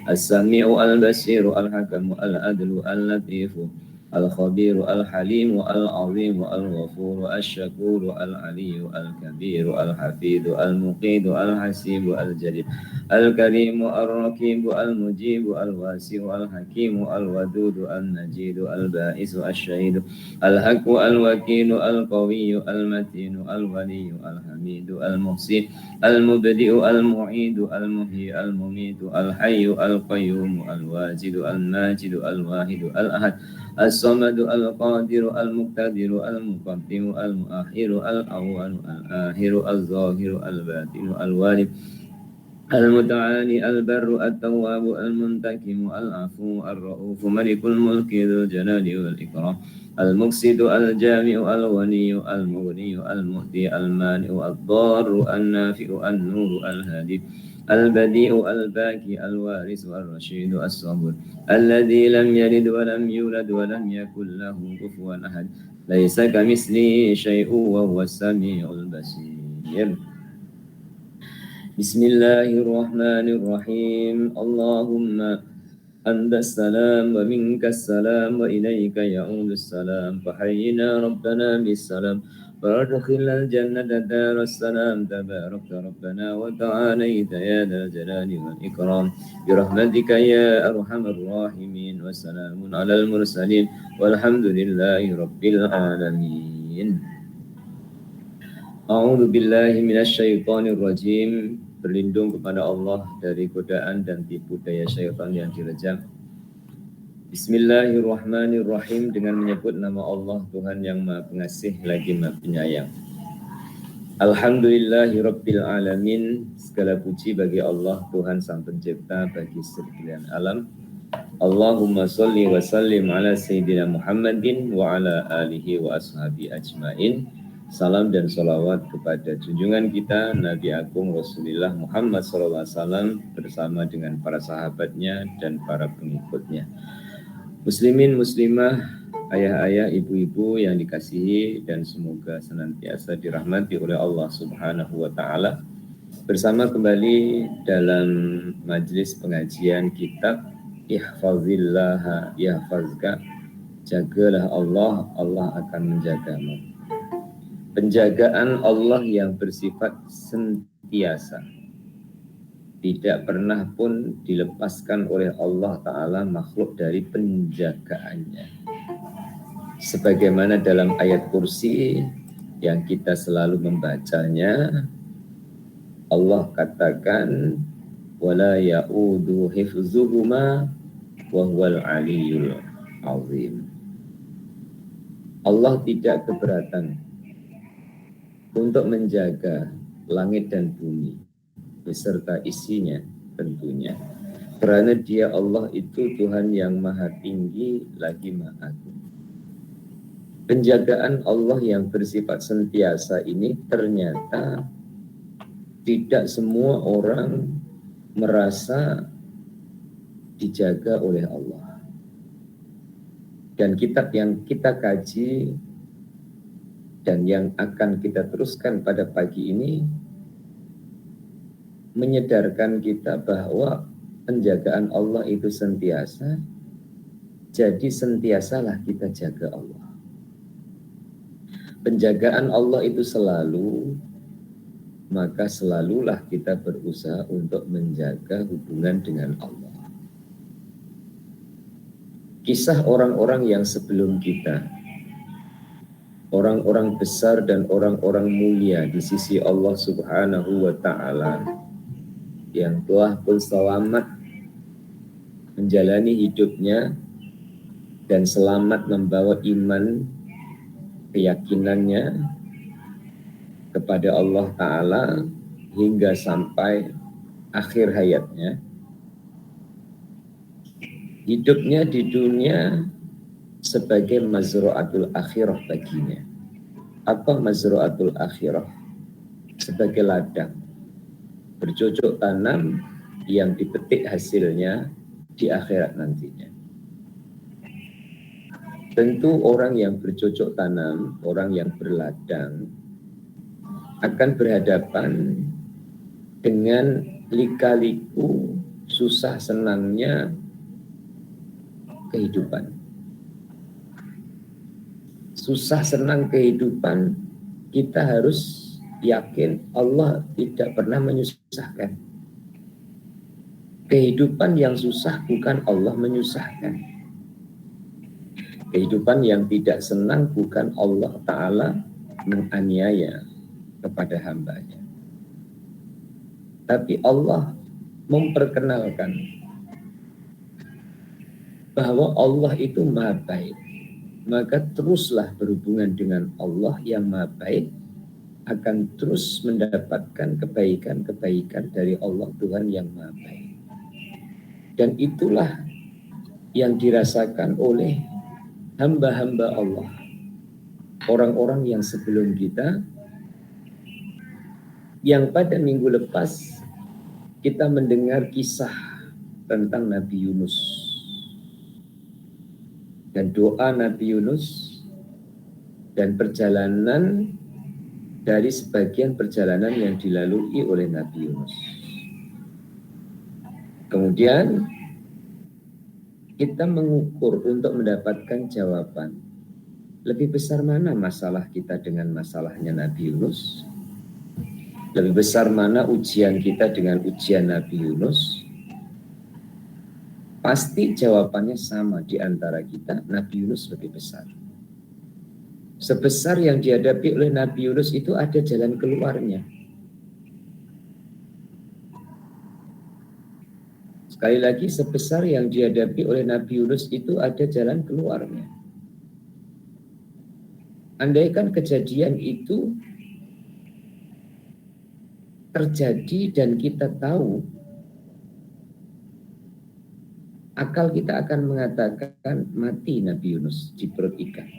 السميع البصير الحكم العدل اللطيف الخبير الحليم العظيم الغفور الشكور العلي الكبير الحفيظ المقيت الحسيب الجليل الكريم الرقيب المجيب الواسع الحكيم الودود المجيد البائس الشهيد الحق الوكيل القوي المتين الولي الحميد المحسن المبدئ المعيد المحيي المميت الحي القيوم الواجد الماجد الواحد الأحد الصمد القادر المقتدر المقدم المؤخر الأول الآخر الظاهر الباطن الوالد المتعالي البر التواب المنتقم العفو الرؤوف ملك الملك ذو الجلال والإكرام المقسط الجامع الولي المغني المهدي المانع الضار النافع النور الهادي البديع الباكي الوارث الرشيد الصبور الذي لم يلد ولم يولد ولم يكن له كفوا أحد ليس كمثله شيء وهو السميع البصير. بسم الله الرحمن الرحيم اللهم أنت السلام ومنك السلام وإليك يعود السلام فحينا ربنا بالسلام وادخلنا الجنة دار السلام تبارك ربنا وتعاليت يا ذا الجلال والإكرام برحمتك يا أرحم الراحمين وسلام على المرسلين والحمد لله رب العالمين. A'udzu billahi minasyaitonir rajim. Berlindung kepada Allah dari godaan dan tipu daya syaitan yang direjam. Bismillahirrahmanirrahim, dengan menyebut nama Allah Tuhan yang Maha Pengasih lagi Maha Penyayang. Alhamdulillahirabbil alamin. Segala puji bagi Allah Tuhan Sang Pencipta bagi sekalian alam. Allahumma sholli wa sallim ala sayyidina Muhammadin wa ala alihi wa ashabi ajmain. Salam dan salawat kepada junjungan kita Nabi Agung Rasulullah Muhammad SAW bersama dengan para sahabatnya dan para pengikutnya. Muslimin, muslimah, ayah-ayah, ibu-ibu yang dikasihi dan semoga senantiasa dirahmati oleh Allah Subhanahu wa Ta'ala. Bersama kembali dalam majelis pengajian kitab Ihfazillaha yahfazka. Jagalah Allah, Allah akan menjagamu. Penjagaan Allah yang bersifat sentiasa, tidak pernah pun dilepaskan oleh Allah Ta'ala makhluk dari penjagaannya. Sebagaimana dalam ayat kursi yang kita selalu membacanya, Allah katakan wala ya'udu hifzuhuma wa huwal aliyyul azim. Allah tidak keberatan untuk menjaga langit dan bumi beserta isinya tentunya, karena Dia Allah itu Tuhan yang maha tinggi lagi maha agung. Penjagaan Allah yang bersifat sentiasa ini ternyata tidak semua orang merasa dijaga oleh Allah. Dan kitab yang kita kaji dan yang akan kita teruskan pada pagi ini menyadarkan kita bahwa penjagaan Allah itu sentiasa, jadi sentiasalah kita jaga Allah. Penjagaan Allah itu selalu, maka selalulah kita berusaha untuk menjaga hubungan dengan Allah. Kisah orang-orang yang sebelum kita, orang-orang besar dan orang-orang mulia di sisi Allah Subhanahu wa Ta'ala yang telah pun selamat menjalani hidupnya dan selamat membawa iman keyakinannya kepada Allah Ta'ala hingga sampai akhir hayatnya. Hidupnya di dunia sebagai mazru'atul akhirah baginya. Apa mazru'atul akhirah? Sebagai ladang bercocok tanam yang dipetik hasilnya di akhirat nantinya. Tentu orang yang bercocok tanam, orang yang berladang akan berhadapan dengan lika-liku susah senangnya kehidupan. Susah senang kehidupan, kita harus yakin Allah tidak pernah menyusahkan. Kehidupan yang susah bukan Allah menyusahkan. Kehidupan yang tidak senang bukan Allah Ta'ala menganiaya kepada hambanya. Tapi Allah memperkenalkan bahwa Allah itu maha baik. Maka teruslah berhubungan dengan Allah yang maha baik, akan terus mendapatkan kebaikan-kebaikan dari Allah Tuhan yang maha baik. Dan itulah yang dirasakan oleh hamba-hamba Allah, orang-orang yang sebelum kita, yang pada minggu lepas kita mendengar kisah tentang Nabi Yunus dan doa Nabi Yunus dan perjalanan dari sebagian perjalanan yang dilalui oleh Nabi Yunus. Kemudian kita mengukur untuk mendapatkan jawaban. Lebih besar mana masalah kita dengan masalahnya Nabi Yunus? Lebih besar mana ujian kita dengan ujian Nabi Yunus? Pasti jawabannya sama di antara kita, Nabi Yunus lebih besar. Sebesar yang dihadapi oleh Nabi Yunus itu ada jalan keluarnya. Sekali lagi, sebesar yang dihadapi oleh Nabi Yunus itu ada jalan keluarnya. Andaikan kejadian itu terjadi dan kita tahu, akal kita akan mengatakan mati Nabi Yunus di perut ikan.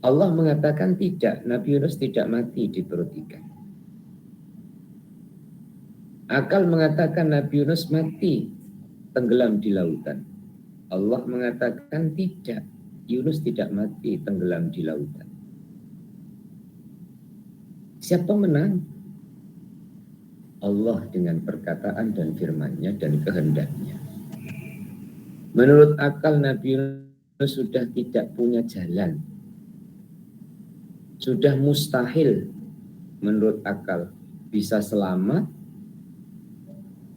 Allah mengatakan tidak, Nabi Yunus tidak mati di perut ikan. Akal mengatakan Nabi Yunus mati tenggelam di lautan. Allah mengatakan tidak, Yunus tidak mati tenggelam di lautan. Siapa menang? Allah dengan perkataan dan firman-Nya dan kehendaknya. Menurut akal Nabi Yunus sudah tidak punya jalan. Sudah mustahil menurut akal bisa selamat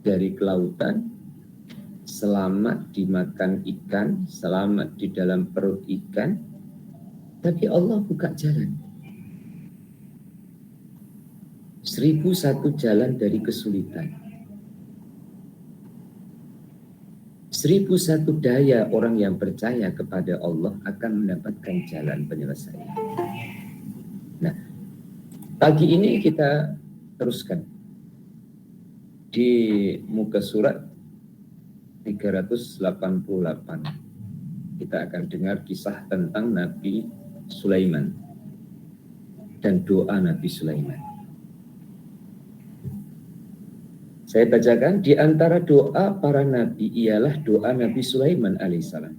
dari kelautan, selamat dimakan ikan, selamat di dalam perut ikan. Tapi Allah buka jalan. 1001 jalan dari kesulitan. 1001 daya orang yang percaya kepada Allah akan mendapatkan jalan penyelesaian. Nah, pagi ini kita teruskan di muka surat 388. Kita akan dengar kisah tentang Nabi Sulaiman dan doa Nabi Sulaiman. Saya bacakan, di antara doa para nabi ialah doa Nabi Sulaiman alaihissalam.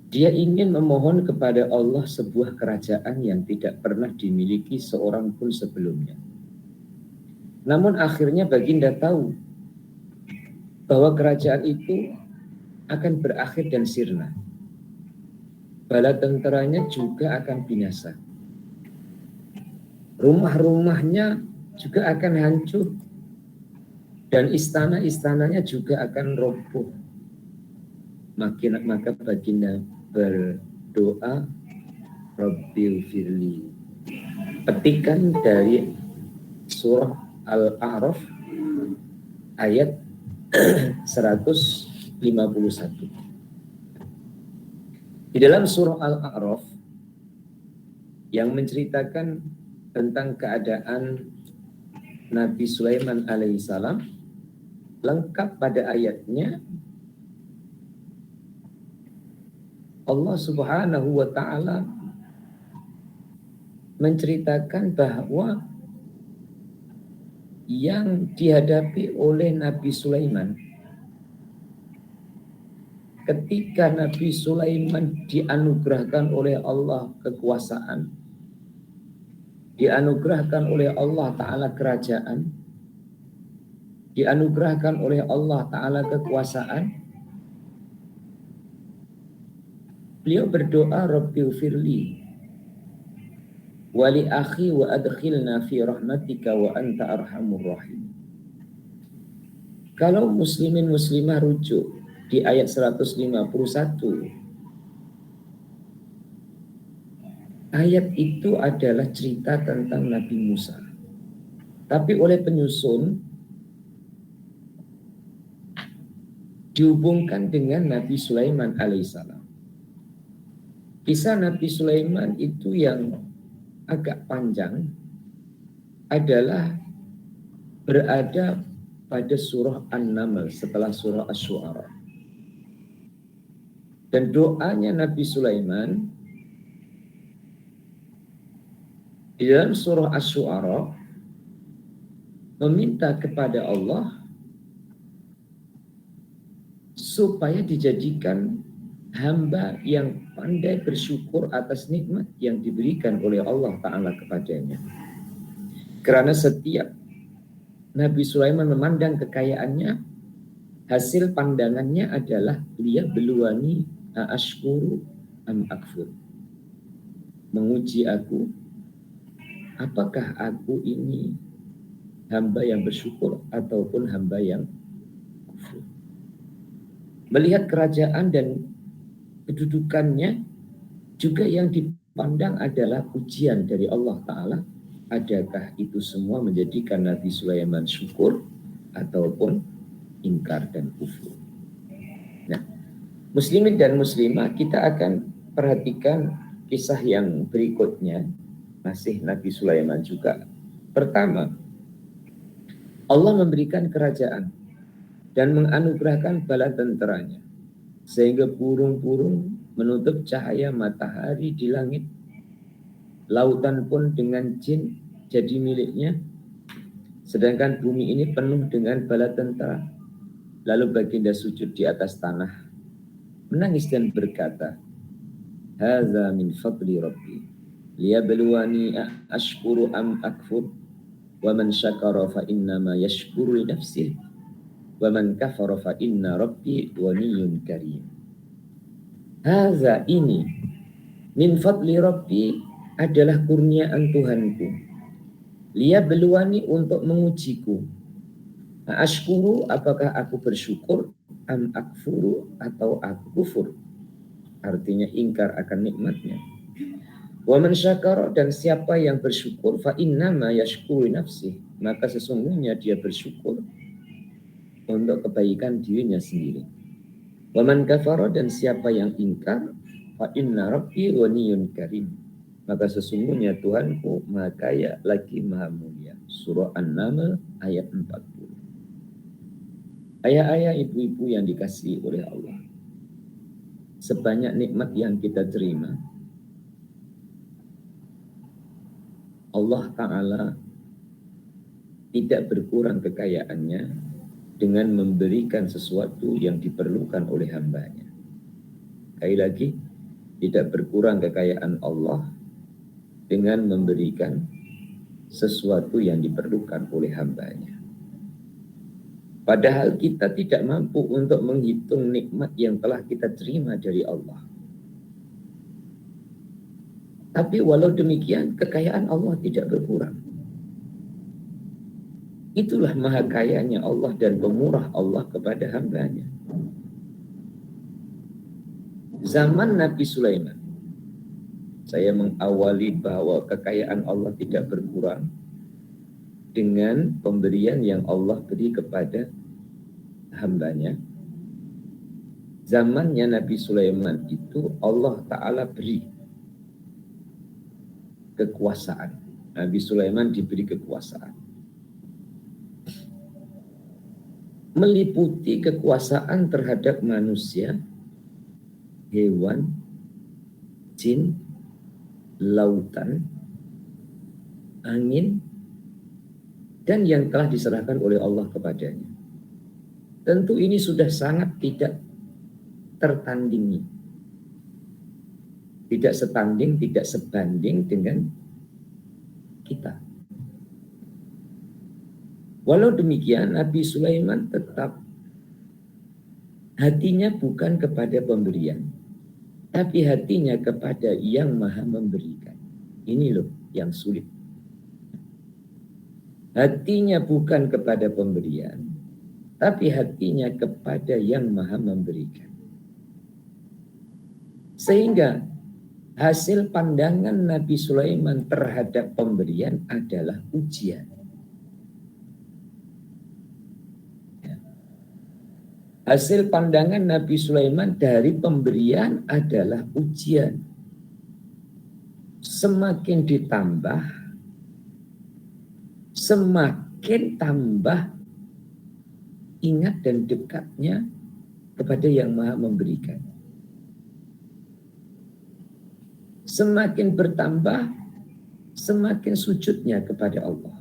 Dia ingin memohon kepada Allah sebuah kerajaan yang tidak pernah dimiliki seorang pun sebelumnya. Namun akhirnya baginda tahu bahwa kerajaan itu akan berakhir dan sirna. Bala tentaranya juga akan binasa. Rumah-rumahnya juga akan hancur. Dan istana-istananya juga akan roboh. Maka baginda berdoa, Rabbil firli. Petikan dari surah Al-A'raf ayat 151. Di dalam surah Al-A'raf yang menceritakan tentang keadaan Nabi Sulaiman alaihissalam, lengkap pada ayatnya, Allah Subhanahu wa ta'ala menceritakan bahwa yang dihadapi oleh Nabi Sulaiman ketika Nabi Sulaiman dianugerahkan oleh Allah kekuasaan, dianugerahkan oleh Allah Ta'ala kerajaan, dianugerahkan oleh Allah Ta'ala kekuasaan, beliau berdoa, Rabbighfirli wali akhi wa adkhilna fi rahmatika wa anta arhamur rahim. Kalau muslimin muslimah rujuk di ayat 151, ayat itu adalah cerita tentang Nabi Musa. Tapi oleh penyusun dihubungkan dengan Nabi Sulaiman alaihissalam. Kisah Nabi Sulaiman itu yang agak panjang adalah berada pada surah An-Naml setelah surah Asy-Syu'ara. Dan doanya Nabi Sulaiman di dalam surah Asy-Syu'ara meminta kepada Allah supaya dijadikan hamba yang pandai bersyukur atas nikmat yang diberikan oleh Allah Ta'ala kepadanya. Karena setiap Nabi Sulaiman memandang kekayaannya, hasil pandangannya adalah liya beluani ashkuru am akfur. Menguji aku, apakah aku ini hamba yang bersyukur ataupun hamba yang kufur. Melihat kerajaan dan kedudukannya juga yang dipandang adalah ujian dari Allah Ta'ala. Adakah itu semua menjadikan Nabi Sulaiman syukur ataupun ingkar dan kufur? Nah, muslimin dan muslimah, kita akan perhatikan kisah yang berikutnya, masih Nabi Sulaiman juga. Pertama, Allah memberikan kerajaan dan menganugerahkan bala tenteranya, sehingga burung-burung menutup cahaya matahari di langit. Lautan pun dengan jin jadi miliknya, sedangkan bumi ini penuh dengan bala tentara. Lalu baginda sujud di atas tanah, menangis dan berkata, Hadza min fadli Rabbi, liyabluwani ashkuru am akfur, wa man syakara fa innama yashkuru li nafsihi, wa man kafara fa inna Rabbi ghaniyyun karim. Hadza ini min fadli Rabbi adalah kurniaan Tuhanku. Liyabluwani untuk mengujiku. Ashkuru, apakah aku bersyukur, am akfuru, atau aku kufur. Artinya ingkar akan nikmatnya. Wa man syakara, dan siapa yang bersyukur, fa innama yashkuru nafsih, maka sesungguhnya dia bersyukur untuk kebaikan dirinya sendiri. Wa man kafara, dan siapa yang ingkar, fa inna Rabbi ghaniyyun karim, maka sesungguhnya Tuhanku maha kaya lagi maha mulia. Surah An-Naml ayat 40. Ayah-ayah, ibu-ibu yang dikasihi oleh Allah, sebanyak nikmat yang kita terima, Allah Ta'ala tidak berkurang kekayaannya dengan memberikan sesuatu yang diperlukan oleh hambanya. Sekali lagi, tidak berkurang kekayaan Allah dengan memberikan sesuatu yang diperlukan oleh hambanya. Padahal kita tidak mampu untuk menghitung nikmat yang telah kita terima dari Allah. Tapi walau demikian, kekayaan Allah tidak berkurang. Itulah maha kayanya Allah dan pemurah Allah kepada hambanya. Zaman Nabi Sulaiman, saya mengawali bahwa kekayaan Allah tidak berkurang dengan pemberian yang Allah beri kepada hambanya. Zamannya Nabi Sulaiman itu Allah Ta'ala beri kekuasaan. Nabi Sulaiman diberi kekuasaan, meliputi kekuasaan terhadap manusia, hewan, jin, lautan, angin, dan yang telah diserahkan oleh Allah kepadanya. Tentu ini sudah sangat tidak tertandingi, tidak setanding, tidak sebanding dengan kita. Walau demikian, Nabi Sulaiman tetap hatinya bukan kepada pemberian, tapi hatinya kepada yang maha memberikan. Ini loh yang sulit. Hatinya bukan kepada pemberian, tapi hatinya kepada yang maha memberikan. Sehingga hasil pandangan Nabi Sulaiman terhadap pemberian adalah ujian. Hasil pandangan Nabi Sulaiman dari pemberian adalah ujian. Semakin ditambah, semakin tambah ingat dan dekatnya kepada yang maha memberikan. Semakin bertambah, semakin sujudnya kepada Allah.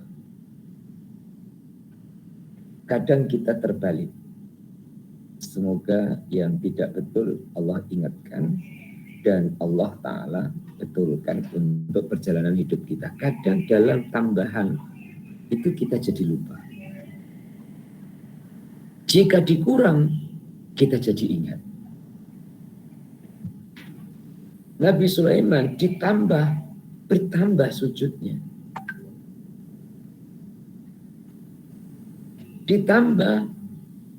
Kadang kita terbalik. Semoga yang tidak betul Allah ingatkan dan Allah Ta'ala betulkan untuk perjalanan hidup kita. Kadang dalam tambahan itu kita jadi lupa. Jika dikurang, kita jadi ingat. Nabi Sulaiman bertambah sujudnya.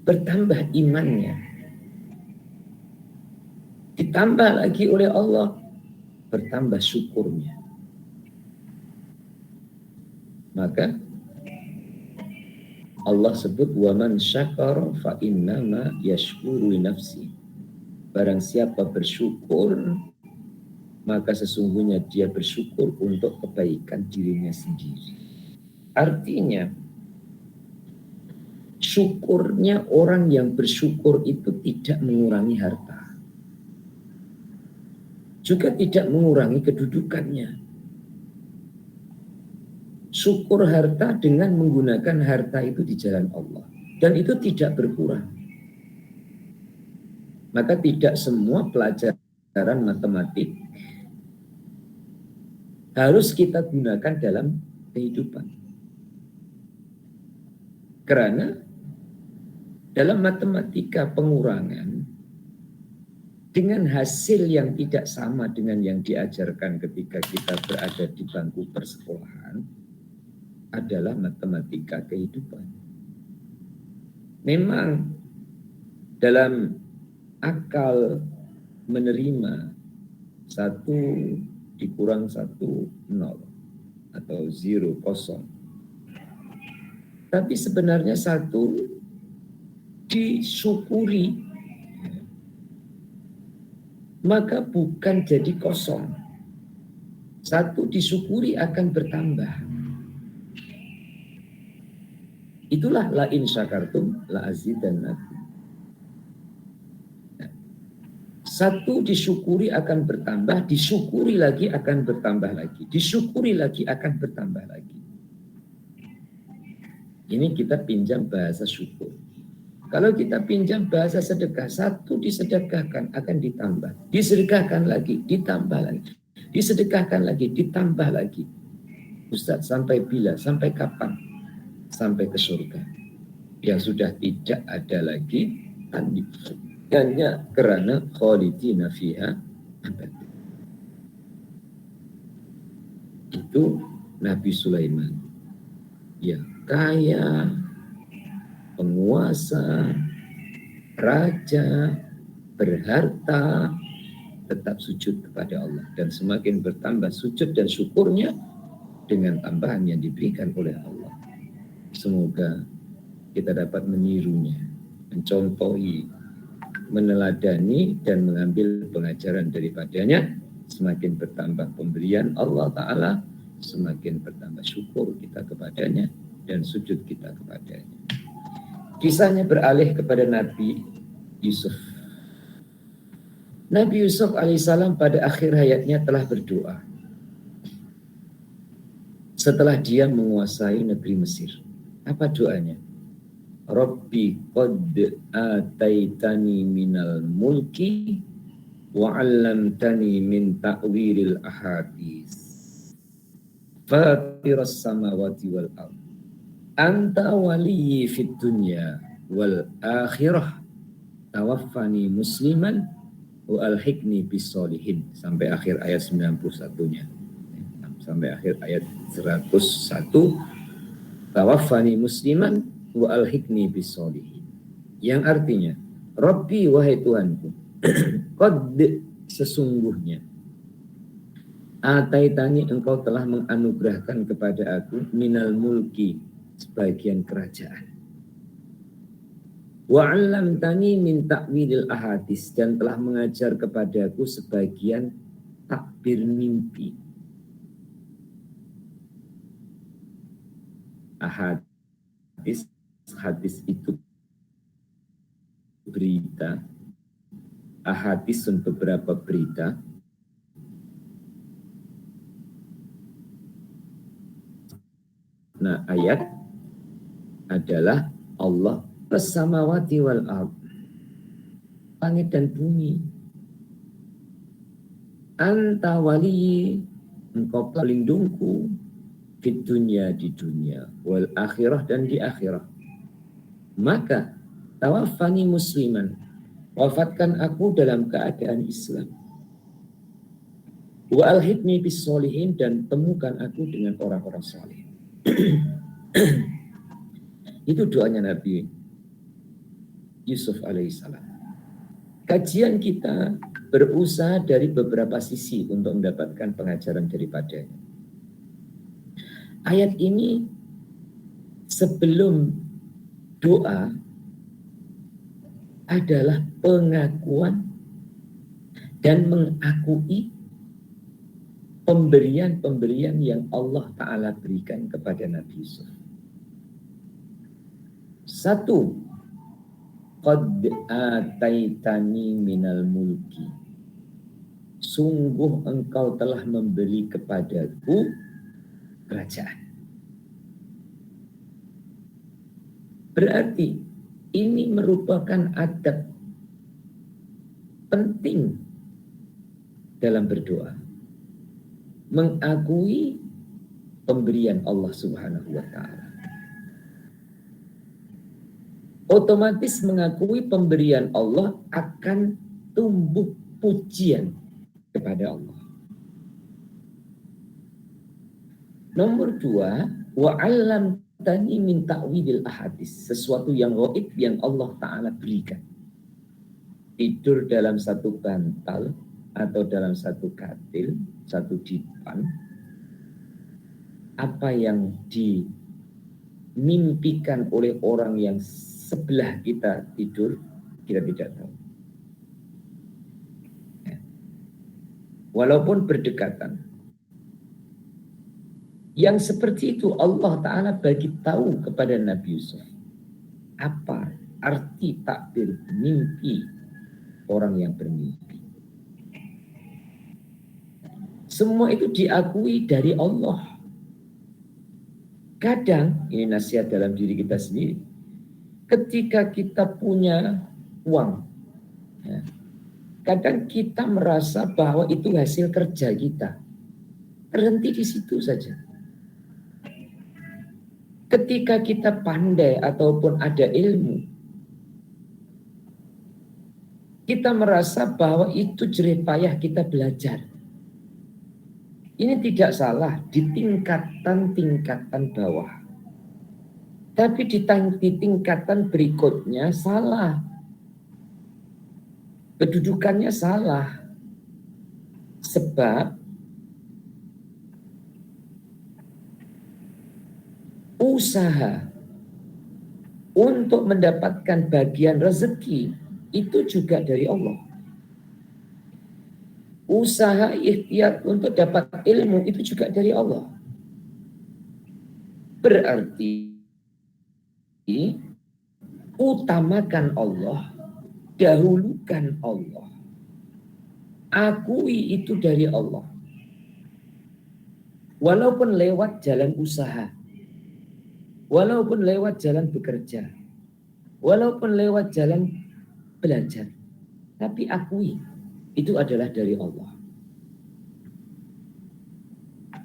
Bertambah imannya. Ditambah lagi oleh Allah, bertambah syukurnya. Maka Allah sebut waman syakara fa innama yashkuru li nafsi. Barang siapa bersyukur, maka sesungguhnya dia bersyukur untuk kebaikan dirinya sendiri. Artinya, syukurnya orang yang bersyukur itu tidak mengurangi harta. Juga tidak mengurangi kedudukannya. Syukur harta dengan menggunakan harta itu di jalan Allah. Dan itu tidak berkurang. Maka tidak semua pelajaran matematik harus kita gunakan dalam kehidupan. Karena dalam matematika pengurangan dengan hasil yang tidak sama dengan yang diajarkan ketika kita berada di bangku persekolahan adalah matematika kehidupan. Memang dalam akal menerima 1 dikurang 1, 0 atau 0, 0. Tapi sebenarnya 1 disyukuri, maka bukan jadi kosong. 1 disyukuri akan bertambah. Itulah la in syakartum la azidannakum. 1 disyukuri akan bertambah, disyukuri lagi akan bertambah lagi, disyukuri lagi akan bertambah lagi. Ini kita pinjam bahasa syukur. Kalau kita pinjam bahasa sedekah, 1 disedekahkan akan ditambah, disedekahkan lagi, ditambah lagi, disedekahkan lagi, ditambah lagi. Ustaz, sampai bila? Sampai kapan? Sampai ke surga. Yang sudah tidak ada lagi hanya karena khalidina fiha abad. Itu Nabi Sulaiman. Ya, kaya, penguasa, raja, berharta, tetap sujud kepada Allah. Dan semakin bertambah sujud dan syukurnya dengan tambahan yang diberikan oleh Allah. Semoga kita dapat menirunya, mencontohi, meneladani, dan mengambil pengajaran daripadanya. Semakin bertambah pemberian Allah Ta'ala, semakin bertambah syukur kita kepadanya dan sujud kita kepadanya. Kisahnya beralih kepada Nabi Yusuf. Nabi Yusuf alaihissalam pada akhir hayatnya telah berdoa setelah dia menguasai negeri Mesir. Apa doanya? Rabbi qad ataitani minal mulki wa 'allamtani min ta'wilil ahadits fatiras samawati wal ardh anta waliyyi fid dunya wal akhirah tawaffani musliman wa alhiqni bis solihin, sampai akhir ayat 91-nya. Sampai akhir ayat 101, tawaffani musliman wa alhiqni bis solihin. Yang artinya, Rabbi, wahai Tuhanku, qad, sesungguhnya, ataitani, engkau telah menganugerahkan kepada aku, minal mulki, sebagian kerajaan. Wa 'allamtani min ta'wilil ahadits, dan telah mengajar kepadaku sebagian takbir mimpi. Ahadits, hadis itu berita, ahadits beberapa berita. Nah, ayat adalah Allah as-samawati wal ardh, langit dan bumi. Anta wali, engkau pelindungku, fid dunya, di dunia, wal akhirah, dan di akhirat. Maka tawaffani musliman, wafatkan aku dalam keadaan Islam. Wa alhiqni bis solihin, dan temukan aku dengan orang-orang saleh. Itu doanya Nabi Yusuf alaihissalam. Kajian kita berusaha dari beberapa sisi untuk mendapatkan pengajaran daripadanya. Ayat ini sebelum doa adalah pengakuan dan mengakui pemberian-pemberian yang Allah Ta'ala berikan kepada Nabi Yusuf. Satu, qad ataitani minal mulki, sungguh engkau telah memberi kepadaku kerajaan. Berarti ini merupakan adab penting dalam berdoa, mengakui pemberian Allah Subhanahu wa Ta'ala. Otomatis mengakui pemberian Allah akan tumbuh pujian kepada Allah. Nomor 2, wa 'allamtani min ta'wilil ahadits, sesuatu yang gaib yang Allah Ta'ala berikan. Tidur dalam satu bantal atau dalam satu katil, satu dipan, apa yang dimimpikan oleh orang yang sebelah kita tidur, kita tidak tahu. Walaupun berdekatan. Yang seperti itu Allah Ta'ala bagi tahu kepada Nabi Yusuf. Apa arti takbir mimpi orang yang bermimpi. Semua itu diakui dari Allah. Kadang, ini nasihat dalam diri kita sendiri, ketika kita punya uang, ya, kadang kita merasa bahwa itu hasil kerja kita. Berhenti di situ saja. Ketika kita pandai ataupun ada ilmu, kita merasa bahwa itu jerih payah kita belajar. Ini tidak salah di tingkatan-tingkatan bawah. Tapi di tingkatan berikutnya salah. Kedudukannya salah. Sebab usaha untuk mendapatkan bagian rezeki itu juga dari Allah. Usaha ikhtiar untuk dapat ilmu itu juga dari Allah. Berarti utamakan Allah, dahulukan Allah. Akui itu dari Allah. Walaupun lewat jalan usaha, walaupun lewat jalan bekerja, walaupun lewat jalan belajar, tapi akui itu adalah dari Allah. .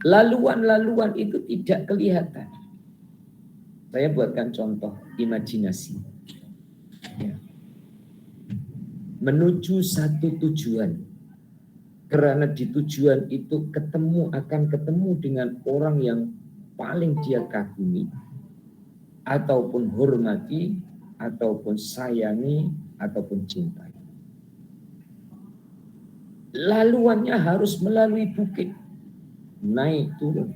Laluan-laluan itu tidak kelihatan. Saya buatkan contoh imajinasi. Ya. Menuju satu tujuan. Karena di tujuan itu akan ketemu dengan orang yang paling dia kagumi, ataupun hormati, ataupun sayangi, ataupun cintai. Laluannya harus melalui bukit, naik turun.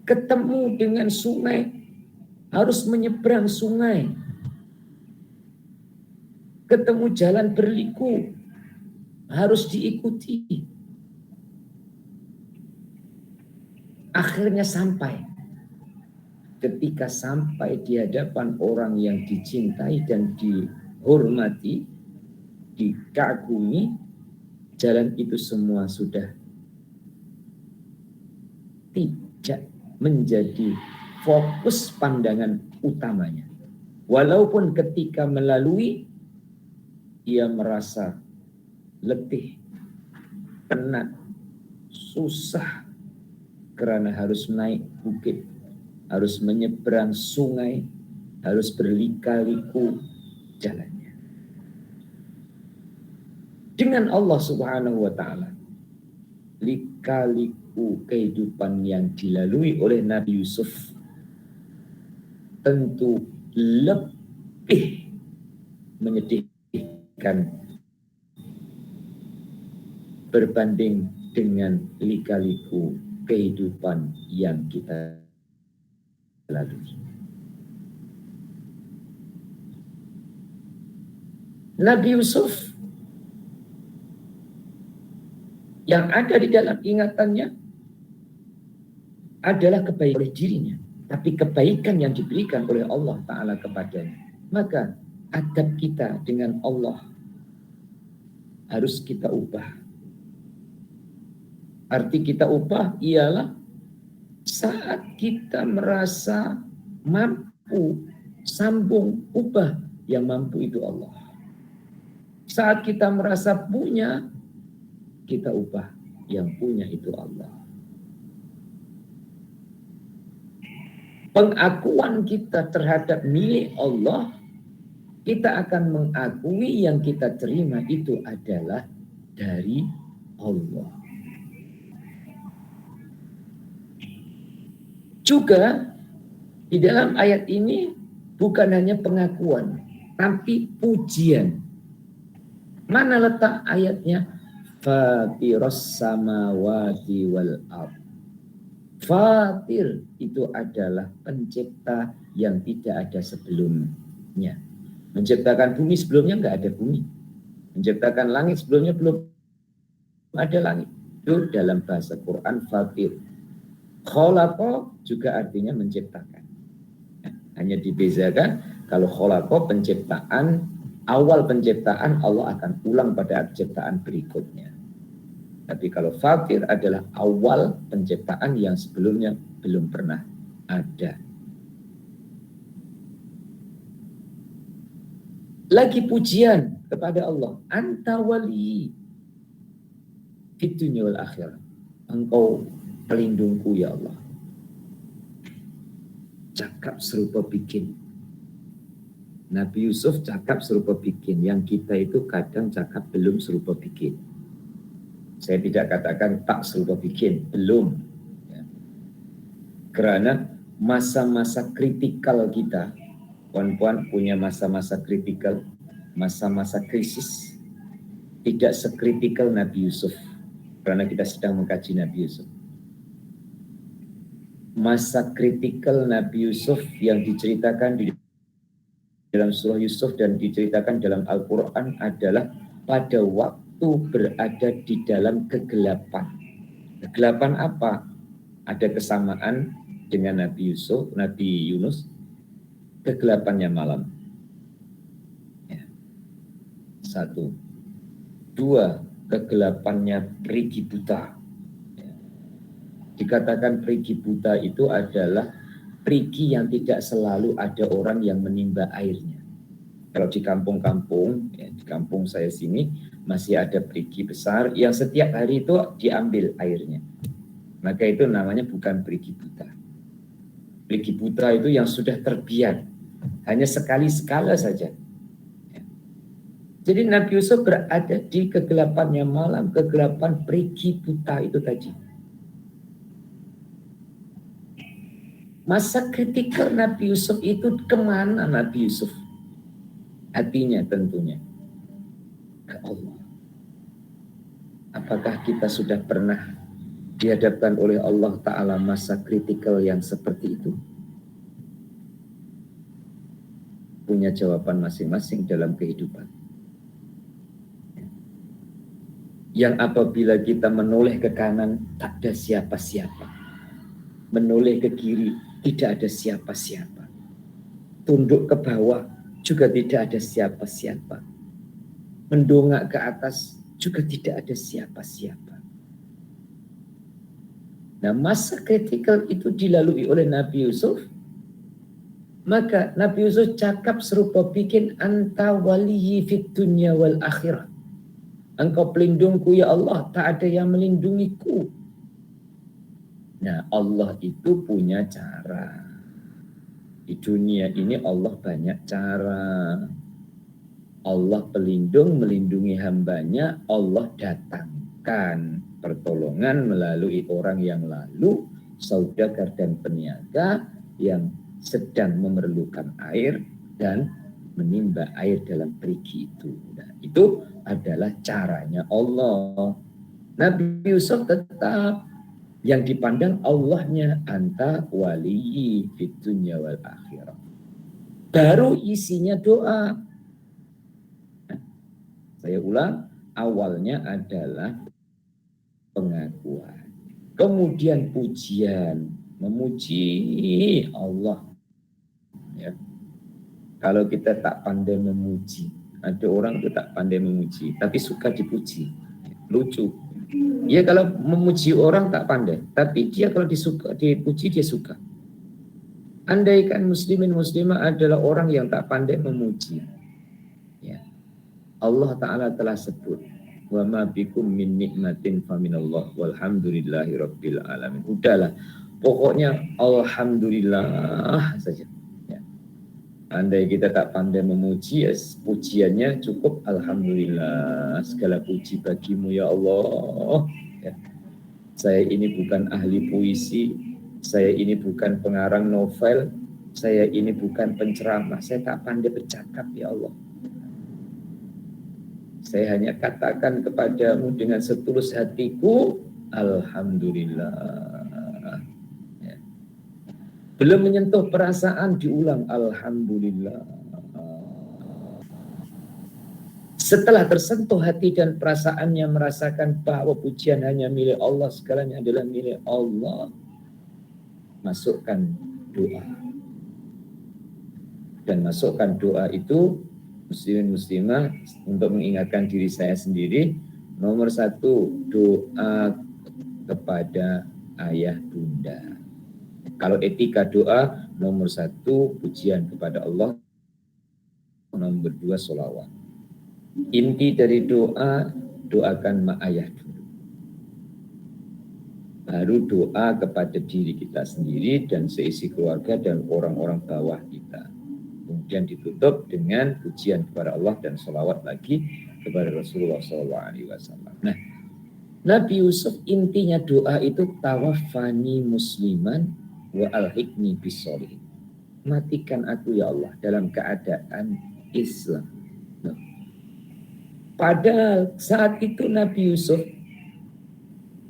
Ketemu dengan sungai, harus menyeberang sungai. Ketemu jalan berliku, harus diikuti. Akhirnya sampai. Ketika sampai di hadapan orang yang dicintai dan dihormati, dikagumi, jalan itu semua sudah tidak menjadi fokus pandangan utamanya. Walaupun ketika melalui, ia merasa letih, penat, susah, karena harus naik bukit, harus menyeberang sungai, harus berlika-liku jalannya. Dengan Allah Subhanahu wa ta'ala, lika-liku kehidupan yang dilalui oleh Nabi Yusuf tentu lebih menyedihkan berbanding dengan lika-liku kehidupan yang kita lalui. Nabi Yusuf yang ada di dalam ingatannya adalah kebaikan oleh dirinya, tapi kebaikan yang diberikan oleh Allah Ta'ala kepadanya. Maka adab kita dengan Allah harus kita ubah. Arti kita ubah ialah saat kita merasa mampu, sambung, ubah. Yang mampu itu Allah. Saat kita merasa punya, kita ubah. Yang punya itu Allah. Pengakuan kita terhadap milik Allah, kita akan mengakui yang kita terima itu adalah dari Allah. Juga di dalam ayat ini bukan hanya pengakuan, tapi pujian. Mana letak ayatnya? Fatiros samawati wal ard. Fatir itu adalah pencipta yang tidak ada sebelumnya. Menciptakan bumi sebelumnya nggak ada bumi. Menciptakan langit sebelumnya belum ada langit. Itu dalam bahasa Quran fatir. Kholaqa juga artinya menciptakan. Hanya dibedakan kalau kholaqa penciptaan, awal penciptaan Allah akan ulang pada penciptaan berikutnya. Tapi kalau fatir adalah awal penciptaan yang sebelumnya belum pernah ada. Lagi pujian kepada Allah. Anta wali fid dunya wal akhirah. Engkau pelindungku ya Allah. Cakap serupa bikin. Nabi Yusuf cakap serupa bikin. Yang kita itu kadang cakap belum serupa bikin. Saya tidak katakan tak serupa bikin. Belum. Ya. Karena masa-masa kritikal kita, puan-puan punya masa-masa kritikal, masa-masa krisis, tidak sekritikal Nabi Yusuf. Karena kita sedang mengkaji Nabi Yusuf. Masa kritikal Nabi Yusuf yang diceritakan di dalam surah Yusuf dan diceritakan dalam Al-Quran adalah pada waktu berada di dalam kegelapan. Kegelapan apa? Ada kesamaan dengan Nabi Yusuf, Nabi Yunus. Kegelapannya malam. Ya. 1. 2. Kegelapannya perigi buta. Dikatakan perigi buta itu adalah perigi yang tidak selalu ada orang yang menimba airnya. Kalau di kampung-kampung, ya, di kampung saya sini masih ada perigi besar yang setiap hari itu diambil airnya. Maka itu namanya bukan perigi buta. Perigi buta itu yang sudah terbiar, hanya sekali-sekala saja. Jadi Nabi Yusuf berada di kegelapannya malam, kegelapan perigi buta itu tadi. Masa kritikal Nabi Yusuf itu kemana Nabi Yusuf? Hatinya tentunya ke Allah. Apakah kita sudah pernah dihadapkan oleh Allah Ta'ala masa kritikal yang seperti itu? Punya jawaban masing-masing dalam kehidupan. Yang apabila kita menoleh ke kanan, tak ada siapa-siapa. Menoleh ke kiri, tidak ada siapa-siapa. Tunduk ke bawah, juga tidak ada siapa-siapa. Mendongak ke atas, juga tidak ada siapa-siapa. Nah, masa kritikal itu dilalui oleh Nabi Yusuf. Maka Nabi Yusuf cakap serupa bikin anta waliyi fid dunya wal akhirah. Engkau pelindungku ya Allah, tak ada yang melindungiku. Nah, Allah itu punya cara. Di dunia ini Allah banyak cara. Allah pelindung, melindungi hambanya. Allah datangkan pertolongan melalui orang yang lalu, saudagar dan peniaga yang sedang memerlukan air dan menimba air dalam perigi itu. Nah, itu adalah caranya Allah. Nabi Yusuf tetap yang dipandang Allahnya, anta waliyi fid dunya wal akhirah. Baru isinya doa. Saya ulang, awalnya adalah pengakuan. Kemudian pujian, memuji Allah. Ya. Kalau kita tak pandai memuji, ada orang itu tak pandai memuji, tapi suka dipuji. Lucu. Ya kalau memuji orang tak pandai, tapi dia kalau dipuji dia suka. Andaikan muslimin muslimah adalah orang yang tak pandai memuji. Ya. Allah Ta'ala telah sebut, wa ma bikum min nikmatin faminallah walhamdulillahi rabbil alamin. Udahlah, pokoknya alhamdulillah saja. Ya. Andai kita tak pandai memuji, ya, pujiannya cukup alhamdulillah, segala puji bagimu ya Allah. Ya. Saya ini bukan ahli puisi, saya ini bukan pengarang novel, saya ini bukan penceramah, saya tak pandai bercakap ya Allah. Saya hanya katakan kepadamu dengan setulus hatiku, alhamdulillah. Ya. Belum menyentuh perasaan, diulang alhamdulillah. Setelah tersentuh hati dan perasaannya merasakan bahwa pujian hanya milik Allah, segalanya adalah milik Allah, masukkan doa. Dan masukkan doa itu, muslimin muslimah, untuk mengingatkan diri saya sendiri, nomor 1, doa kepada ayah bunda. Kalau etika doa, nomor 1 pujian kepada Allah, nomor 2 sholawat. Inti dari doa, doakan mak ayah dulu. Baru doa kepada diri kita sendiri dan seisi keluarga dan orang-orang bawah kita. Kemudian ditutup dengan pujian kepada Allah dan sholawat lagi kepada Rasulullah SAW. Nah, Nabi Yusuf intinya doa itu tawaffani musliman wa alhiqni bisolihin. Matikan aku ya Allah dalam keadaan Islam. Nah, padahal saat itu Nabi Yusuf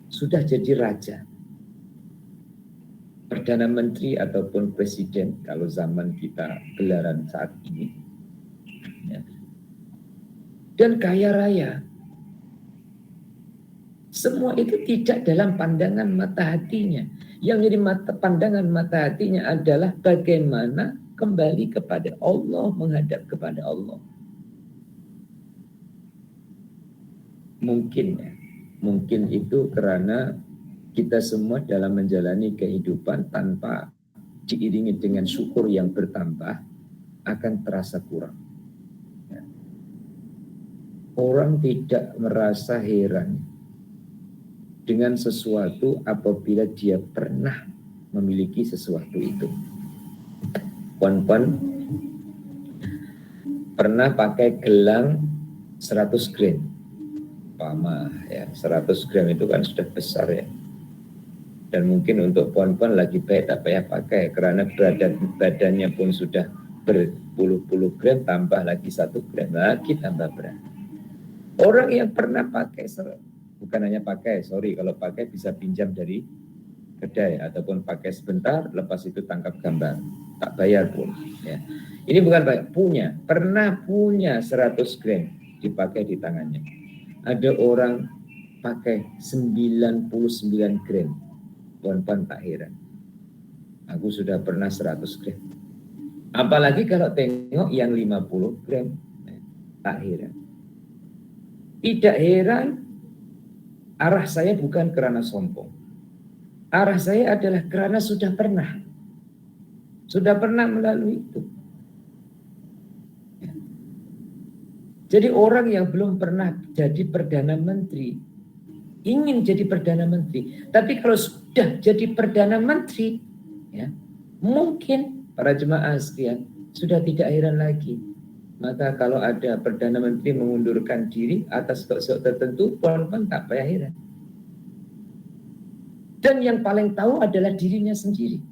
sudah jadi raja, Perdana Menteri ataupun Presiden kalau zaman kita gelaran saat ini, ya. Dan kaya raya. Semua itu tidak dalam pandangan mata hatinya. Yang jadi pandangan mata hatinya adalah bagaimana kembali kepada Allah, menghadap kepada Allah. Mungkin itu karena kita semua dalam menjalani kehidupan tanpa diiringi dengan syukur yang bertambah akan terasa kurang. Orang tidak merasa heran dengan sesuatu apabila dia pernah memiliki sesuatu itu. Pon-pon pernah pakai gelang 100 gram. Pama ya, 100 gram itu kan sudah besar ya. Dan mungkin untuk pon-pon lagi baik tak payah pakai karena badannya pun sudah berpuluh-puluh gram, tambah lagi 1 gram lagi tambah berat. Orang yang pernah pakai, bukan hanya pakai, kalau pakai bisa pinjam dari kedai ataupun pakai sebentar, lepas itu tangkap gambar, tak bayar pun ya. Ini bukan pernah punya 100 gram dipakai di tangannya. Ada orang pakai 99 gram, pon-pon tak heran. Aku sudah pernah 100 gram. Apalagi kalau tengok yang 50 gram, tak heran. Tidak heran, arah saya bukan karena sombong. Arah saya adalah karena sudah pernah melalui itu. Jadi orang yang belum pernah jadi Perdana Menteri, ingin jadi Perdana Menteri. Tapi kalau sudah jadi Perdana Menteri, ya, mungkin para jemaah sekalian sudah tidak heran lagi. Maka kalau ada Perdana Menteri mengundurkan diri atas konsep tertentu, pon-pon tak payah heran. Dan yang paling tahu adalah dirinya sendiri.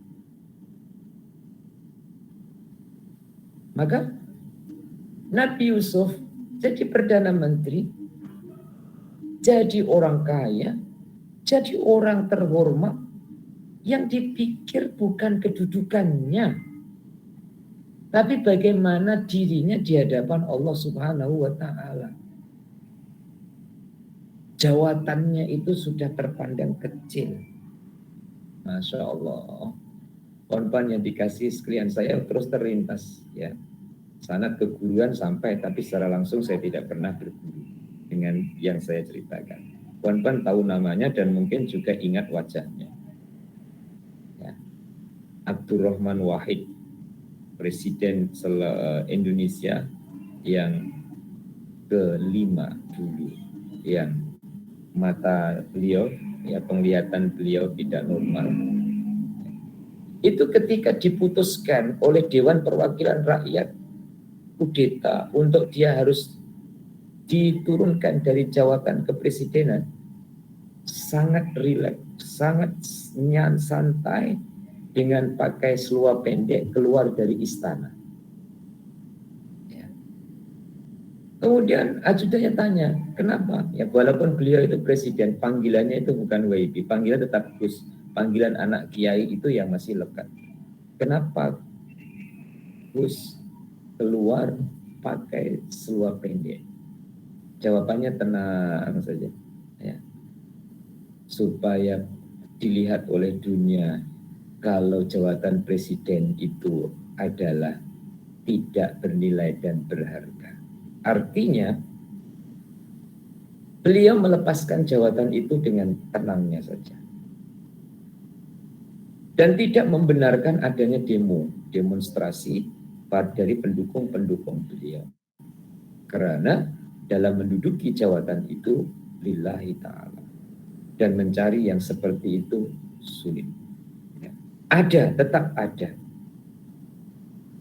Maka Nabi Yusuf jadi Perdana Menteri, jadi orang kaya, jadi orang terhormat, yang dipikir bukan kedudukannya, tapi bagaimana dirinya di hadapan Allah Subhanahu wa Ta'ala. Jawatannya itu sudah terpandang kecil. Masya Allah. Pon-pon yang dikasih sekalian saya terus terlintas ya. Sanad keguruan sampai, tapi secara langsung saya tidak pernah berguru dengan yang saya ceritakan. Pon-pon tahu namanya dan mungkin juga ingat wajahnya. Ya. Abdurrahman Wahid, Presiden Indonesia yang kelima dulu, yang mata beliau, ya penglihatan beliau tidak normal. Itu ketika diputuskan oleh Dewan Perwakilan Rakyat kudeta untuk dia harus diturunkan dari jabatan kepresidenan, sangat rileks, sangat santai dengan pakai seluar pendek keluar dari istana. Ya. Kemudian ajudannya tanya, kenapa? Ya walaupun beliau itu presiden, panggilannya itu bukan WIB, panggilan tetap Gus, panggilan anak kiai itu yang masih lekat. Kenapa Gus keluar pakai seluar pendek? Jawabannya tenang saja, ya. Supaya dilihat oleh dunia kalau jabatan presiden itu adalah tidak bernilai dan berharga. Artinya beliau melepaskan jabatan itu dengan tenangnya saja. Dan tidak membenarkan adanya demonstrasi dari pendukung-pendukung beliau. Karena dalam menduduki jabatan itu lillahi ta'ala. Dan mencari yang seperti itu sulit. Ya. Ada, tetap ada.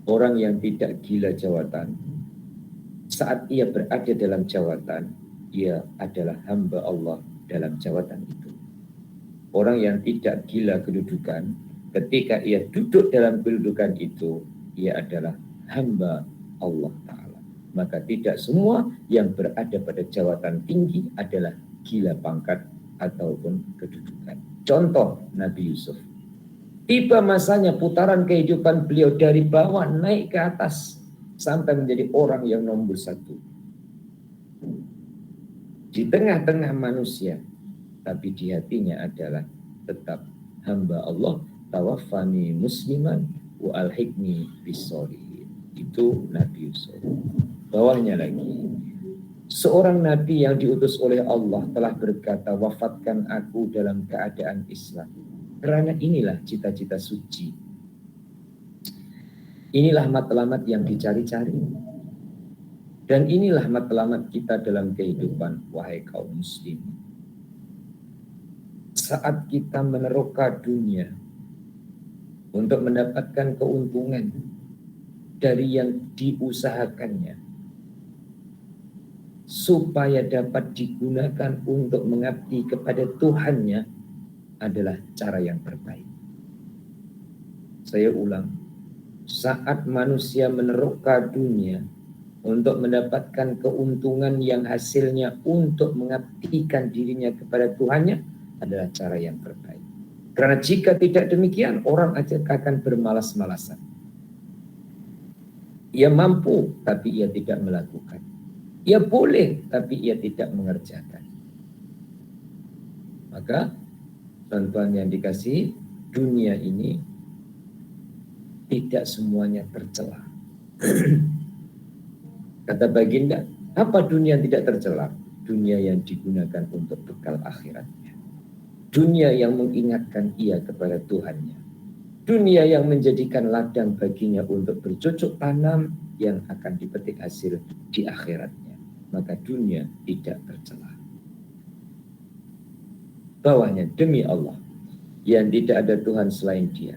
Orang yang tidak gila jabatan, saat ia berada dalam jabatan, ia adalah hamba Allah dalam jabatan itu. Orang yang tidak gila kedudukan, ketika ia duduk dalam kedudukan itu, ia adalah hamba Allah Ta'ala. Maka tidak semua yang berada pada jabatan tinggi adalah gila pangkat ataupun kedudukan. Contoh Nabi Yusuf. Tiba masanya putaran kehidupan beliau dari bawah naik ke atas sampai menjadi orang yang nomor 1. Di tengah-tengah manusia, tapi di hatinya adalah tetap hamba Allah. Tawaffani musliman wa alhiqni bis-sholihin. Itu Nabi Yusuf. Bawahnya lagi, seorang nabi yang diutus oleh Allah telah berkata, wafatkan aku dalam keadaan Islam. Karena inilah cita-cita suci. Inilah matlamat yang dicari-cari. Dan inilah matlamat kita dalam kehidupan, wahai kaum muslim. Saat kita meneroka dunia, untuk mendapatkan keuntungan dari yang diusahakannya, supaya dapat digunakan untuk mengabdi kepada Tuhannya, adalah cara yang terbaik. Saya ulang, saat manusia meneroka dunia untuk mendapatkan keuntungan yang hasilnya untuk mengabdikan dirinya kepada Tuhannya, adalah cara yang terbaik. Karena jika tidak demikian, orang akan bermalas-malasan. Ia mampu, tapi ia tidak melakukan. Ia boleh, tapi ia tidak mengerjakan. Maka, tuan-tuan yang dikasihi, dunia ini tidak semuanya tercela. Kata baginda, apa dunia tidak tercela? Dunia yang digunakan untuk bekal akhiratnya. Dunia yang mengingatkan ia kepada Tuhannya. Dunia yang menjadikan ladang baginya untuk bercocok tanam yang akan dipetik hasil di akhiratnya. Maka dunia tidak tercela. Bawahnya, demi Allah, yang tidak ada Tuhan selain Dia.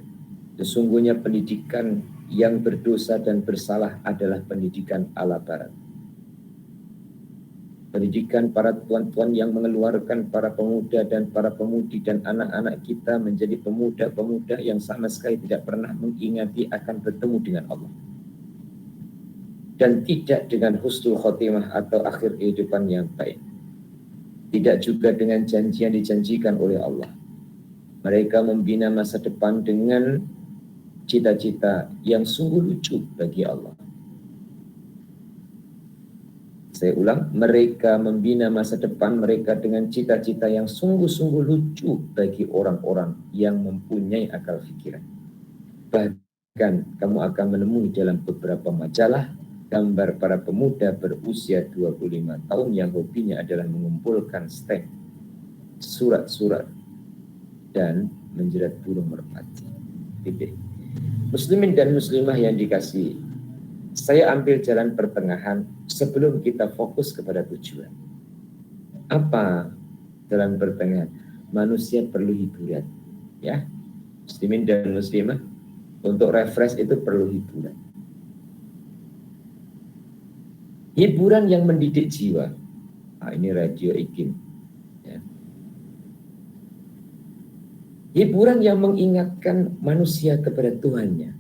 Sesungguhnya pendidikan yang berdosa dan bersalah adalah pendidikan ala barat. Pendidikan para tuan-tuan yang mengeluarkan para pemuda dan para pemudi dan anak-anak kita menjadi pemuda-pemuda yang sama sekali tidak pernah mengingati akan bertemu dengan Allah. Dan tidak dengan husnul khotimah atau akhir kehidupan yang baik. Tidak juga dengan janji yang dijanjikan oleh Allah. Mereka membina masa depan dengan cita-cita yang sungguh lucu bagi Allah. Saya ulang, mereka membina masa depan mereka dengan cita-cita yang sungguh-sungguh lucu bagi orang-orang yang mempunyai akal pikiran. Bahkan kamu akan menemui dalam beberapa majalah gambar para pemuda berusia 25 tahun yang hobinya adalah mengumpulkan stem, surat-surat, dan menjerat burung merpati. Titik. Muslimin dan muslimah yang dikasihi, saya ambil jalan pertengahan sebelum kita fokus kepada tujuan. Apa jalan pertengahan? Manusia perlu hiburan, ya. Muslimin dan muslimah, untuk refresh itu perlu hiburan. Hiburan yang mendidik jiwa. Nah, ini Radio Ikim. Ya. Hiburan yang mengingatkan manusia kepada Tuhannya.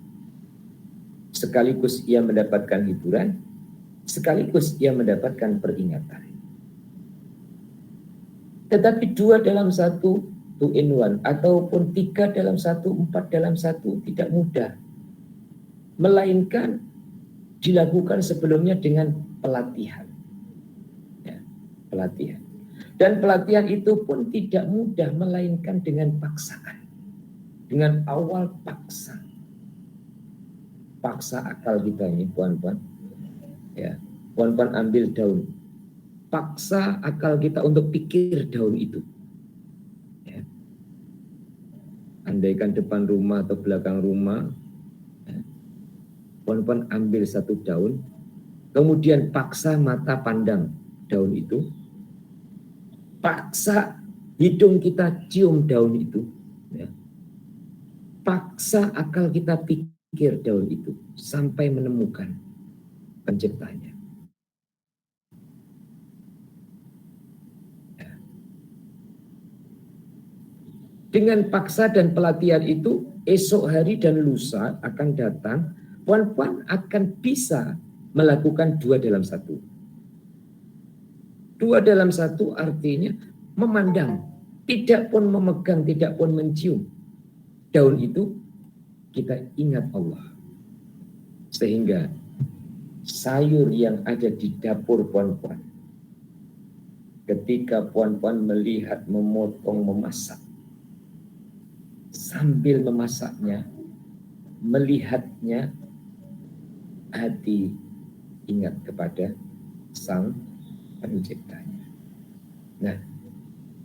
Sekaligus ia mendapatkan hiburan, sekaligus ia mendapatkan peringatan. Tetapi 2 dalam 1, 2 in 1, ataupun 3 dalam 1, 4 dalam 1 tidak mudah. Melainkan dilakukan sebelumnya dengan pelatihan. Ya, pelatihan. Dan pelatihan itu pun tidak mudah, melainkan dengan paksaan. Dengan awal paksa. Paksa akal kita ini, puan-puan. Ya, puan-puan ambil daun. Paksa akal kita untuk pikir daun itu. Ya. Andaikan depan rumah atau belakang rumah, ya, puan-puan ambil 1 daun, kemudian paksa mata pandang daun itu, paksa hidung kita cium daun itu, ya. Paksa akal kita pikir daun itu sampai menemukan penciptanya. Ya. Dengan paksa dan pelatihan itu, esok hari dan lusa akan datang, puan-puan akan bisa melakukan 2 dalam 1. 2 dalam 1 artinya memandang, tidak pun memegang, tidak pun mencium daun itu, kita ingat Allah. Sehingga sayur yang ada di dapur puan-puan, ketika puan-puan melihat, memotong, memasak, sambil memasaknya, melihatnya, hati ingat kepada Sang Penciptanya. Nah,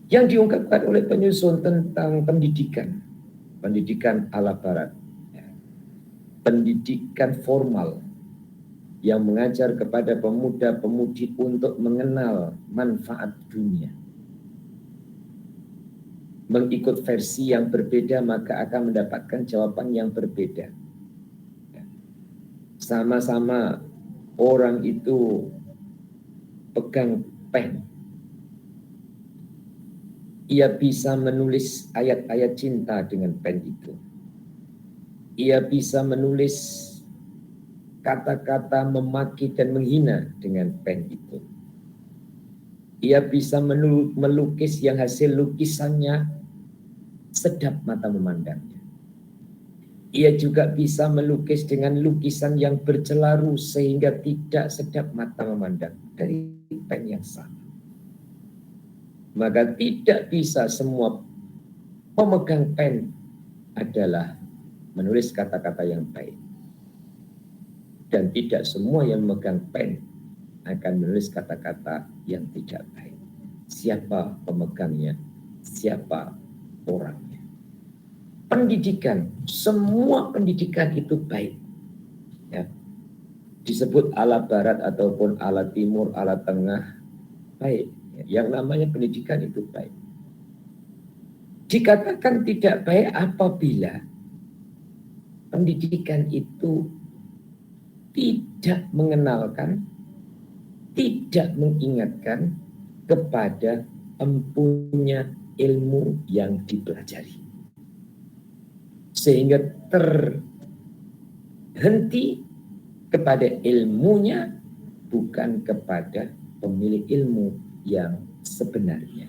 yang diungkapkan oleh penyusun tentang pendidikan ala barat, pendidikan formal yang mengajar kepada pemuda-pemudi untuk mengenal manfaat dunia. mengikut versi yang berbeda, maka akan mendapatkan jawaban yang berbeda. Sama-sama orang itu pegang pen, ia bisa menulis ayat-ayat cinta dengan pen itu. Ia bisa menulis kata-kata memaki dan menghina dengan pen itu. Ia bisa melukis yang hasil lukisannya sedap mata memandangnya. Ia juga bisa melukis dengan lukisan yang bercelaru sehingga tidak sedap mata memandang dari pen yang sama. Maka tidak bisa semua pemegang pen adalah menulis kata-kata yang baik. Dan tidak semua yang memegang pen akan menulis kata-kata yang tidak baik. Siapa pemegangnya? Siapa orangnya? Pendidikan, semua pendidikan itu baik. Ya. Disebut ala barat ataupun ala timur, ala tengah, baik. Yang namanya pendidikan itu baik. Dikatakan tidak baik apabila pendidikan itu tidak mengenalkan, tidak mengingatkan kepada empunya ilmu yang dipelajari. Sehingga terhenti kepada ilmunya, bukan kepada pemilik ilmu yang sebenarnya.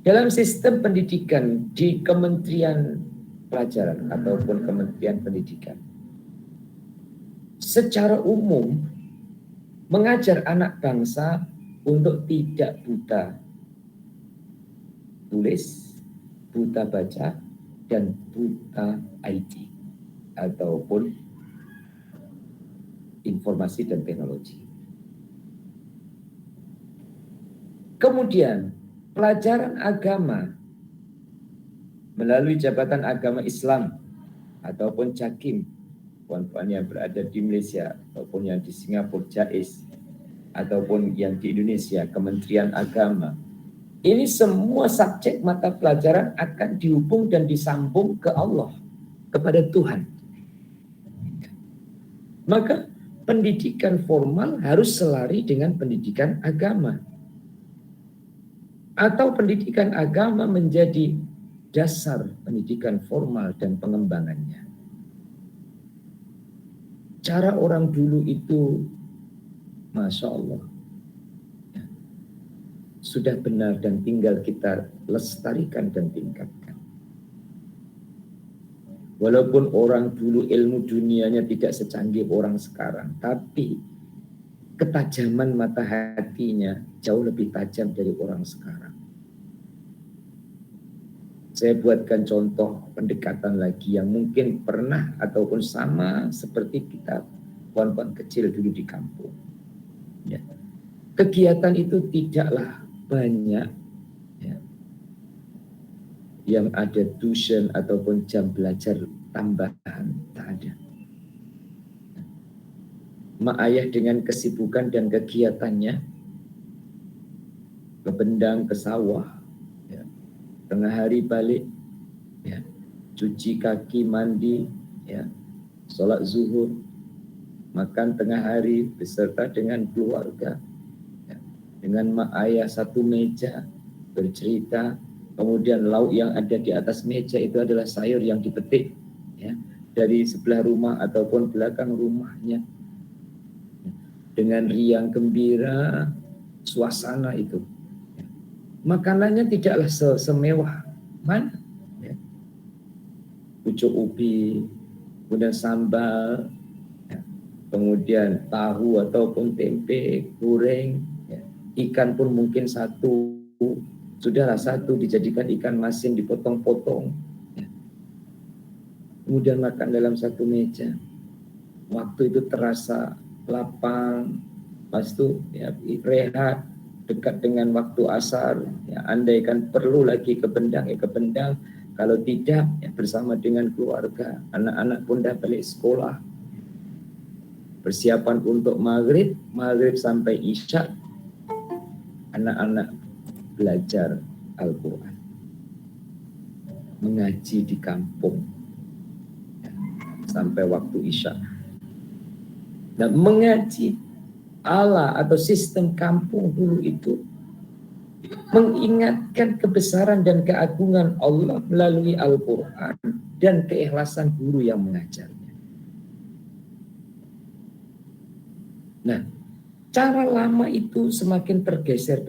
Dalam sistem pendidikan di Kementerian Pelajaran ataupun Kementerian Pendidikan, secara umum mengajar anak bangsa untuk tidak buta tulis, buta baca, dan buta IT ataupun informasi dan teknologi. Kemudian pelajaran agama melalui Jabatan Agama Islam ataupun JAKIM, puan-puan yang berada di Malaysia ataupun yang di Singapura JAIS ataupun yang di Indonesia Kementerian Agama. Ini semua subjek mata pelajaran akan dihubung dan disambung ke Allah, kepada Tuhan. Maka pendidikan formal harus selari dengan pendidikan agama. Atau pendidikan agama menjadi dasar pendidikan formal dan pengembangannya. Cara orang dulu itu, Masya Allah, sudah benar dan tinggal kita lestarikan dan tingkatkan. Walaupun orang dulu ilmu dunianya tidak secanggih orang sekarang, tapi ketajaman mata hatinya jauh lebih tajam dari orang sekarang. Saya buatkan contoh pendekatan lagi yang mungkin pernah ataupun sama seperti kita kawan-kawan kecil dulu di kampung. Ya. Kegiatan itu tidaklah banyak, ya, yang ada tuition ataupun jam belajar tambahan, tak ada. Mak ayah dengan kesibukan dan kegiatannya ke Bendang, ke sawah, ya, tengah hari balik, ya, cuci kaki, mandi, ya, sholat zuhur, makan tengah hari beserta dengan keluarga, ya, dengan mak ayah satu meja bercerita. Kemudian lauk yang ada di atas meja itu adalah sayur yang dipetik, ya, dari sebelah rumah ataupun belakang rumahnya. Dengan riang gembira, suasana itu. Makanannya tidaklah semewah mana. Ya. Pucuk ubi, kemudian sambal, ya, kemudian tahu ataupun tempe, goreng, ya. Ikan pun mungkin satu, sudahlah satu dijadikan ikan masin dipotong-potong. Ya. Kemudian makan dalam satu meja. Waktu itu terasa lapang, pas itu ya, rehat dekat dengan waktu asar, ya, andaikan perlu lagi ke Bendang, ya ke Bendang, kalau tidak ya bersama dengan keluarga, anak-anak pun dah balik sekolah, persiapan untuk maghrib sampai isya, anak-anak belajar Al-Quran, mengaji di kampung sampai waktu Isya. Nah, mengaji ala atau sistem kampung dulu itu mengingatkan kebesaran dan keagungan Allah melalui Al-Quran dan keikhlasan guru yang mengajarnya. Nah, cara lama itu semakin tergeser.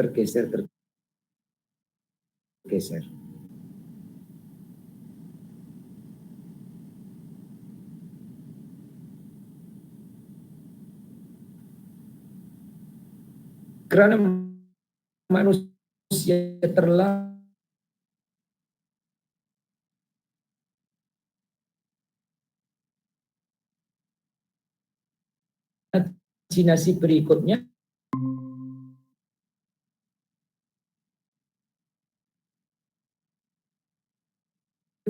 Karena manusia terlalu imajinasi berikutnya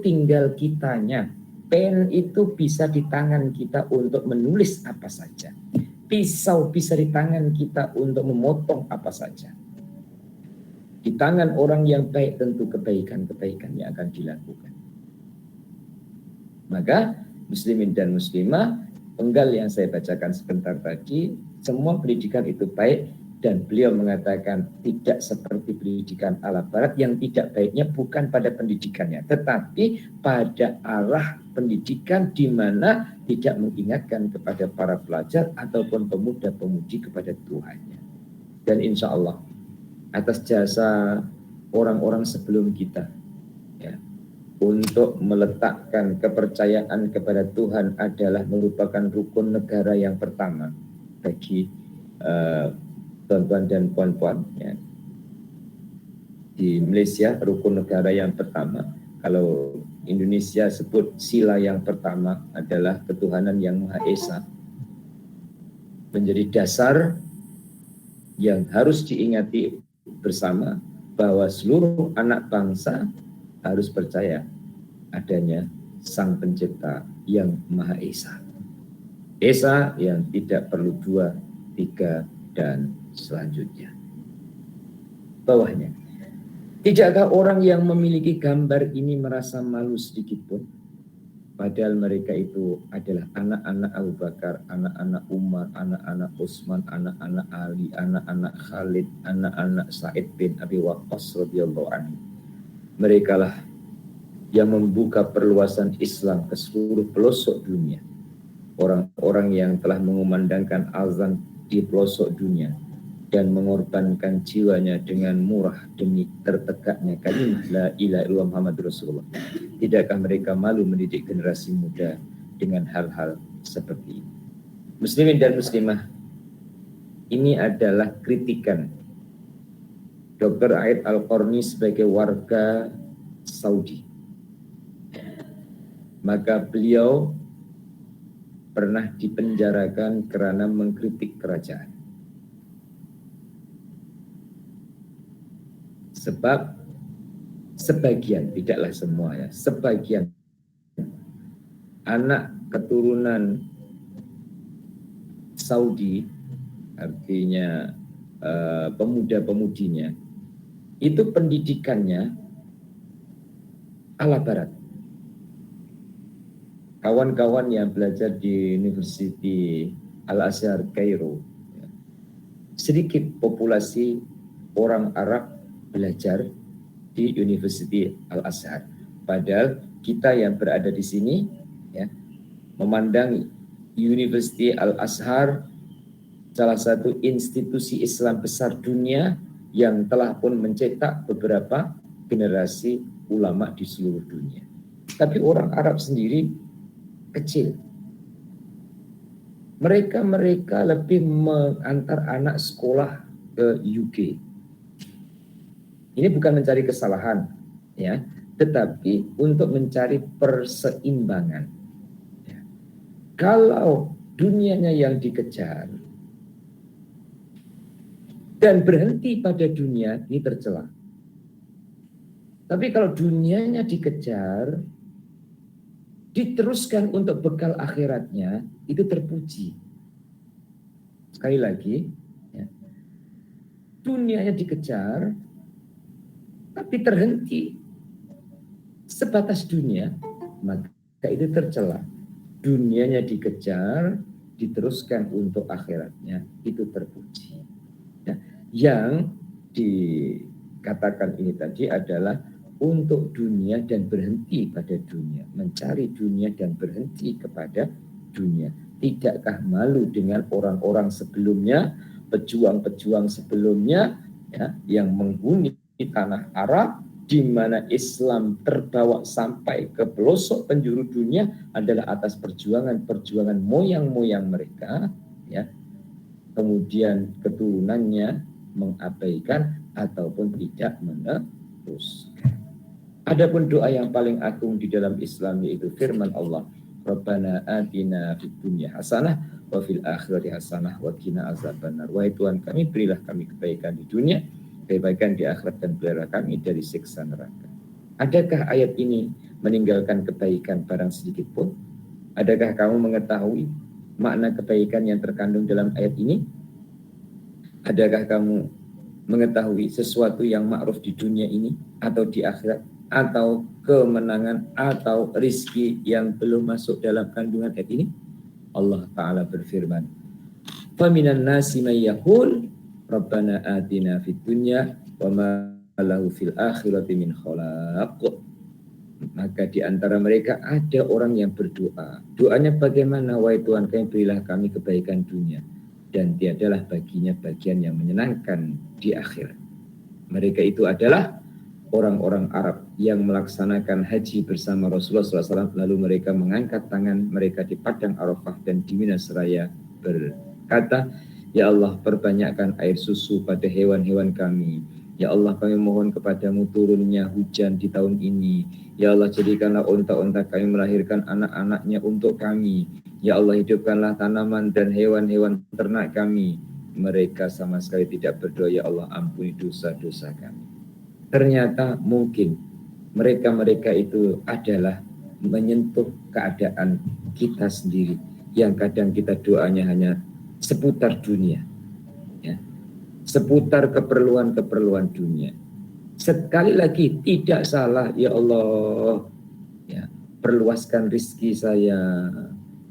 tinggal kitanya. Pen itu bisa di tangan kita untuk menulis apa saja. Pisau bisa di tangan kita untuk memotong apa saja. Di tangan orang yang baik tentu kebaikan-kebaikan yang akan dilakukan. Maka muslimin dan muslimah, penggal yang saya bacakan sebentar tadi, semua pendidikan itu baik, dan beliau mengatakan tidak seperti pendidikan ala barat yang tidak baiknya bukan pada pendidikannya, tetapi pada arah pendidikan di mana tidak mengingatkan kepada para pelajar ataupun pemuda-pemudi kepada Tuhannya. Dan insya Allah atas jasa orang-orang sebelum kita, ya, untuk meletakkan kepercayaan kepada Tuhan adalah merupakan rukun negara yang pertama bagi tuan-tuan dan puan-puan, ya. Di Malaysia rukun negara yang pertama, kalau Indonesia sebut sila yang pertama adalah ketuhanan yang Maha Esa, menjadi dasar yang harus diingati bersama bahwa seluruh anak bangsa harus percaya adanya Sang Pencipta yang Maha Esa. Esa yang tidak perlu 2, 3, dan selanjutnya. Bawahnya. Tidakkah orang yang memiliki gambar ini merasa malu sedikit pun? Padahal mereka itu adalah anak-anak Abu Bakar, anak-anak Umar, anak-anak Utsman, anak-anak Ali, anak-anak Khalid, anak-anak Sa'id bin Abi Waqqas radhiyallahu anhu. Mereka lah yang membuka perluasan Islam ke seluruh pelosok dunia. Orang-orang yang telah mengumandangkan azan di pelosok dunia dan mengorbankan jiwanya dengan murah demi tertegaknya kalimat la ilaha illallah Muhammadur Rasulullah. Tidakkah mereka malu mendidik generasi muda dengan hal-hal seperti ini? Muslimin dan muslimah, ini adalah kritikan Dr. Aid Al-Qarni sebagai warga Saudi. Maka beliau pernah dipenjarakan karena mengkritik kerajaan. Sebab sebagian, tidaklah semua ya, sebagian anak keturunan Saudi, artinya pemuda-pemudinya, itu pendidikannya ala barat. Kawan-kawan yang belajar di University Al-Azhar Kairo, sedikit populasi orang Arab belajar di University Al-Azhar. Padahal kita yang berada di sini, ya, memandang University Al-Azhar salah satu institusi Islam besar dunia yang telah pun mencetak beberapa generasi ulama di seluruh dunia. Tapi orang Arab sendiri kecil. Mereka lebih mengantar anak sekolah ke UK. Ini bukan mencari kesalahan, ya, tetapi untuk mencari perseimbangan. Ya. Kalau dunianya yang dikejar dan berhenti pada dunia, ini tercela. Tapi kalau dunianya dikejar, diteruskan untuk bekal akhiratnya, itu terpuji. Sekali lagi, ya, dunianya dikejar, tapi terhenti sebatas dunia, maka itu tercela. Dunianya dikejar, diteruskan untuk akhiratnya, itu terpuji. Ya, yang dikatakan ini tadi adalah untuk dunia dan berhenti pada dunia, mencari dunia dan berhenti kepada dunia. Tidakkah malu dengan orang-orang sebelumnya, pejuang-pejuang sebelumnya, ya, yang menghuni tanah Arab, di mana Islam terbawa sampai ke pelosok penjuru dunia adalah atas perjuangan moyang-moyang mereka, ya. Kemudian keturunannya mengabaikan ataupun tidak meneruskan. Adapun doa yang paling agung di dalam Islam yaitu firman Allah, Rabbana atina fid dunya hasanah wa fil akhirati hasanah wa qina azabannar. Wahai Tuhan kami, berilah kami kebaikan di dunia, kebaikan di akhirat, dan pelihara kami dari siksa neraka. Adakah ayat ini meninggalkan kebaikan barang sedikit pun? Adakah kamu mengetahui makna kebaikan yang terkandung dalam ayat ini? Adakah kamu mengetahui sesuatu yang ma'ruf di dunia ini atau di akhirat, atau kemenangan atau rizki yang belum masuk dalam kandungan ayat ini? Allah Ta'ala berfirman, "Faminan nasi may yaqul Rabbana atina fid dunya wa ma lahu fil akhirati min khalaq." Maka di antara mereka ada orang yang berdoa. Doanya bagaimana? Wahai Tuhan kami, berilah kami kebaikan dunia, dan tiadalah baginya bagian yang menyenangkan di akhirat. Mereka itu adalah orang-orang Arab yang melaksanakan haji bersama Rasulullah SAW, lalu mereka mengangkat tangan mereka di padang Arafah dan di Mina Seraya berkata, "Ya Allah, perbanyakkan air susu pada hewan-hewan kami. Ya Allah, kami mohon kepadamu turunnya hujan di tahun ini. Ya Allah, jadikanlah unta-unta kami melahirkan anak-anaknya untuk kami. Ya Allah, hidupkanlah tanaman dan hewan-hewan ternak kami." Mereka sama sekali tidak berdoa, "Ya Allah, ampuni dosa-dosa kami." Ternyata mungkin mereka-mereka itu adalah menyentuh keadaan kita sendiri, yang kadang kita doanya hanya seputar dunia, ya, seputar keperluan-keperluan dunia. Sekali lagi tidak salah, ya Allah, ya, perluaskan rizki saya,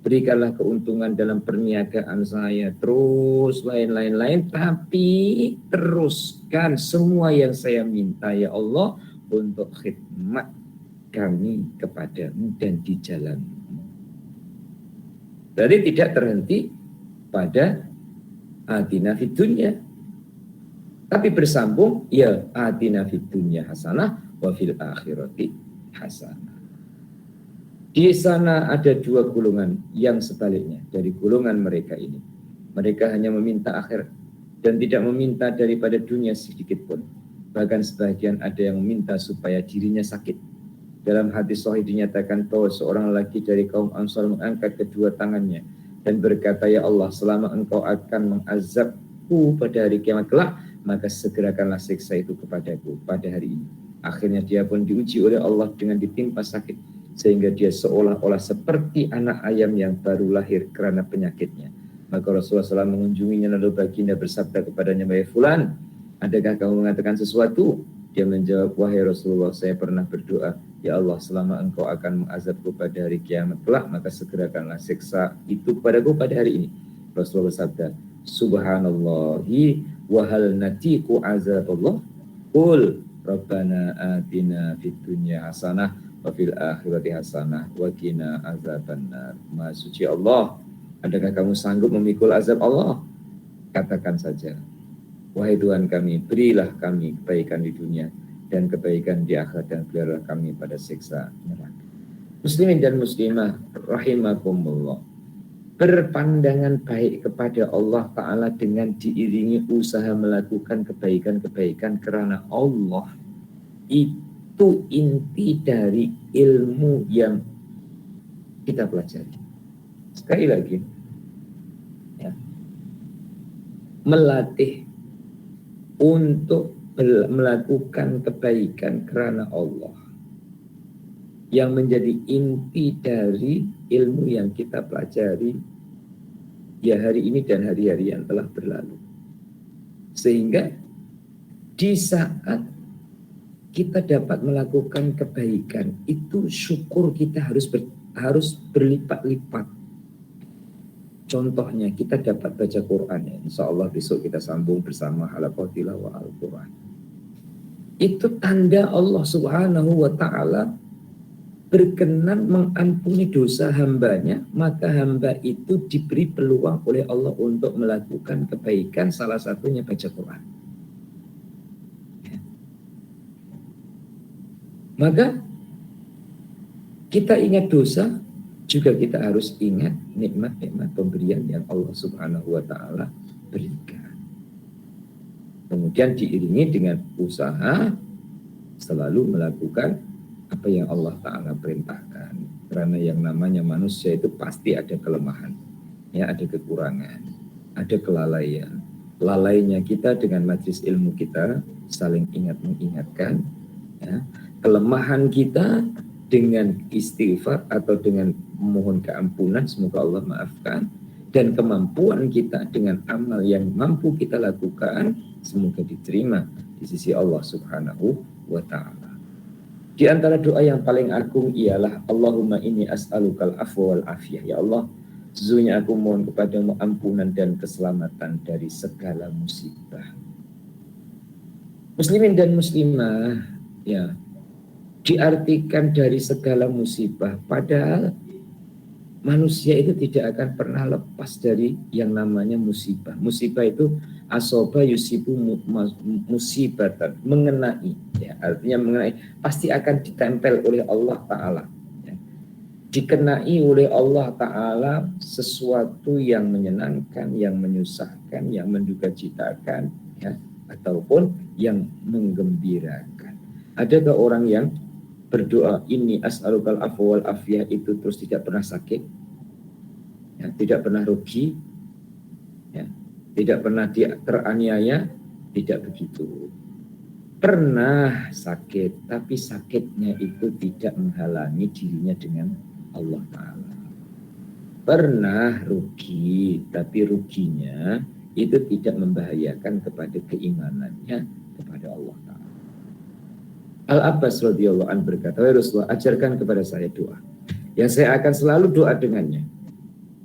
berikanlah keuntungan dalam perniagaan saya, terus lain-lain, tapi teruskan semua yang saya minta, ya Allah, untuk khidmat kami kepadamu dan di jalanmu. Jadi tidak terhenti pada atina fid dunya, tapi bersambung, ya atina fid dunya hasanah wa fil akhirati hasanah. Di sana ada dua golongan yang sebaliknya dari golongan mereka ini. Mereka hanya meminta akhirat dan tidak meminta daripada dunia sedikit pun. Bahkan sebagian ada yang meminta supaya dirinya sakit. Dalam hadis sahih dinyatakan bahwa seorang lelaki dari kaum Ansar mengangkat kedua tangannya dan berkata, "Ya Allah, selama engkau akan mengazabku pada hari kiamat kelak, maka segerakanlah siksa itu kepadaku pada hari ini." Akhirnya dia pun diuji oleh Allah dengan ditimpa sakit, sehingga dia seolah-olah seperti anak ayam yang baru lahir karena penyakitnya. Maka Rasulullah SAW mengunjunginya, lalu baginda bersabda kepadanya, "Wahai fulan, adakah kamu mengatakan sesuatu?" Dia menjawab, "Wahai Rasulullah, saya pernah berdoa, ya Allah, selama engkau akan mengazabku pada hari kiamat kelak, maka segerakanlah siksa itu padaku pada hari ini." Rasulullah bersabda, "Subhanallahi wa hal natiku azaballah, qul Rabbana atina fid dunya hasanah wa fil akhirati hasanah wa qina azabannar." Maha suci Allah, adakah kamu sanggup memikul azab Allah? Katakan saja, "Wahai Tuhan kami, berilah kami kebaikan di dunia dan kebaikan di akhirat, dan pelihara kami pada siksa neraka." Muslimin dan muslimah rahimakumullah, berpandangan baik kepada Allah Ta'ala dengan diiringi usaha melakukan kebaikan-kebaikan karena Allah, itu inti dari ilmu yang kita pelajari. Sekali lagi, ya, melatih untuk melakukan kebaikan karena Allah yang menjadi inti dari ilmu yang kita pelajari ya hari ini dan hari-hari yang telah berlalu. Sehingga di saat kita dapat melakukan kebaikan, itu syukur kita harus berlipat-lipat. Contohnya kita dapat baca Quran ya. Insya Allah besok kita sambung bersama halaqah tilawah Al-Quran. Itu tanda Allah Subhanahu wa ta'ala berkenan mengampuni dosa hambanya, maka hamba itu diberi peluang oleh Allah untuk melakukan kebaikan, salah satunya baca Quran. Maka kita ingat dosa, juga kita harus ingat nikmat-nikmat pemberian yang Allah Subhanahu wa ta'ala berikan. Kemudian diiringi dengan usaha selalu melakukan apa yang Allah Ta'ala perintahkan. Karena yang namanya manusia itu pasti ada kelemahan, ya, ada kekurangan, ada kelalaian. Lalainya kita dengan majelis ilmu kita saling mengingatkan, ya. Kelemahan kita dengan istighfar atau dengan memohon keampunan, semoga Allah maafkan, dan kemampuan kita dengan amal yang mampu kita lakukan, semoga diterima di sisi Allah Subhanahu wa ta'ala. Di antara doa yang paling agung ialah Allahumma inni as'alukal afwa wal afiyah. Ya Allah, sesungguhnya aku mohon kepadamu ampunan dan keselamatan dari segala musibah. Muslimin dan muslimah, ya, diartikan dari segala musibah, padahal manusia itu tidak akan pernah lepas dari yang namanya musibah. Musibah itu asoba yusibu musibatan, mengenai, ya, artinya mengenai, pasti akan ditempel oleh Allah Ta'ala, ya. Dikenai oleh Allah Ta'ala sesuatu yang menyenangkan, yang menyusahkan, yang mendukacitakan, ya, ataupun yang menggembirakan. Adakah orang yang berdoa ini as'alukal afwa wal afiyah itu terus tidak pernah sakit, ya, tidak pernah rugi, ya, tidak pernah teraniaya? Tidak begitu. Pernah sakit, tapi sakitnya itu tidak menghalangi dirinya dengan Allah Ta'ala. Pernah rugi, tapi ruginya itu tidak membahayakan kepada keimanannya kepada Allah Ta'ala. Al-Abbas radhiyallahu anhu berkata, "Wahai Rasulullah, ajarkan kepada saya doa yang saya akan selalu doa dengannya."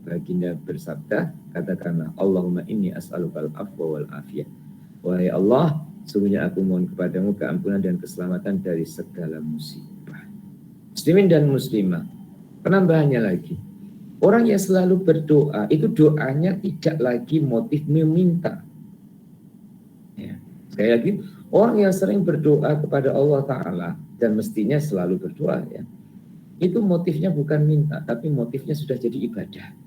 Baginda bersabda, katakanlah, Allahumma inni as'alukal afwa wal afiyah. Wahai Allah, sesungguhnya aku mohon kepadamu keampunan dan keselamatan dari segala musibah. Muslimin dan muslimah, penambahannya lagi, orang yang selalu berdoa, itu doanya tidak lagi motif meminta. Ya, sekali lagi, orang yang sering berdoa kepada Allah Ta'ala, dan mestinya selalu berdoa, ya, itu motifnya bukan minta, tapi motifnya sudah jadi ibadah.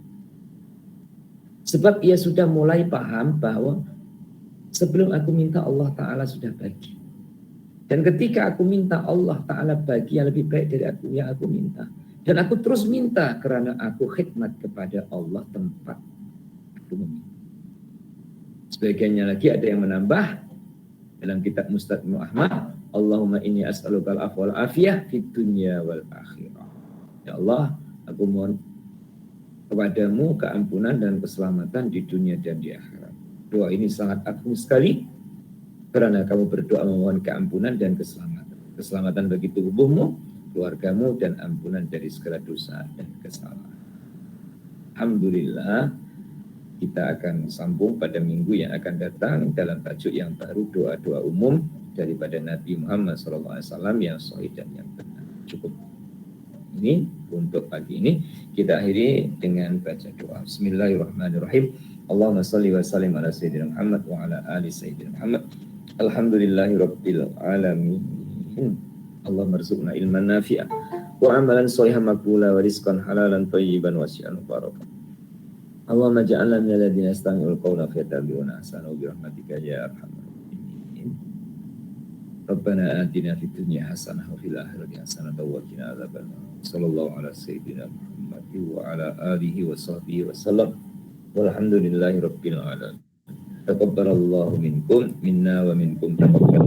Sebab ia sudah mulai paham bahwa sebelum aku minta, Allah Ta'ala sudah bagi. Dan ketika aku minta, Allah Ta'ala bagi yang lebih baik dari aku yang aku minta. Dan aku terus minta karena aku khidmat kepada Allah tempat aku meminta. Sebagiannya lagi ada yang menambah dalam kitab Mustad Ibnu Ahmad, Allahumma inni as'alukal afwa wal afiyah fid dunya wal akhirah. Ya Allah, aku mohon kepadamu keampunan dan keselamatan di dunia dan di akhirat. Doa ini sangat agung sekali karena kamu berdoa memohon keampunan dan keselamatan. Keselamatan bagi tubuhmu, keluargamu, dan ampunan dari segala dosa dan kesalahan. Alhamdulillah, kita akan sambung pada minggu yang akan datang dalam tajuk yang baru, doa-doa umum daripada Nabi Muhammad SAW yang sahih dan yang benar. Cukup ini untuk pagi ini. Kita akhiri dengan baca doa. Bismillahirrahmanirrahim. Allahumma salli wa sallim ala sayyidina Muhammad wa ala ali sayyidina Muhammad. Alhamdulillahirabbil alamin. Allahumma rzuqna ilman nafi'a wa amalan shalihan maqbula wa rizqan halalan thayyiban wasi'an barakah. Allahumma ja'alna minal ladzina yastami'ul qawla fayattabi'una ahsanahu bi rahmatika ya arhamar rahimin. Rabbana atina fid dunya hasanah wa fil akhirati hasanah wa qina adzabannar. Sallallahu ala sayyidina Muhammad wa ala alihi wa sahbihi wa sallam. Walhamdulillahi rabbil alamin. Taqabbalallahu minkum minna wa minkum taqabbal.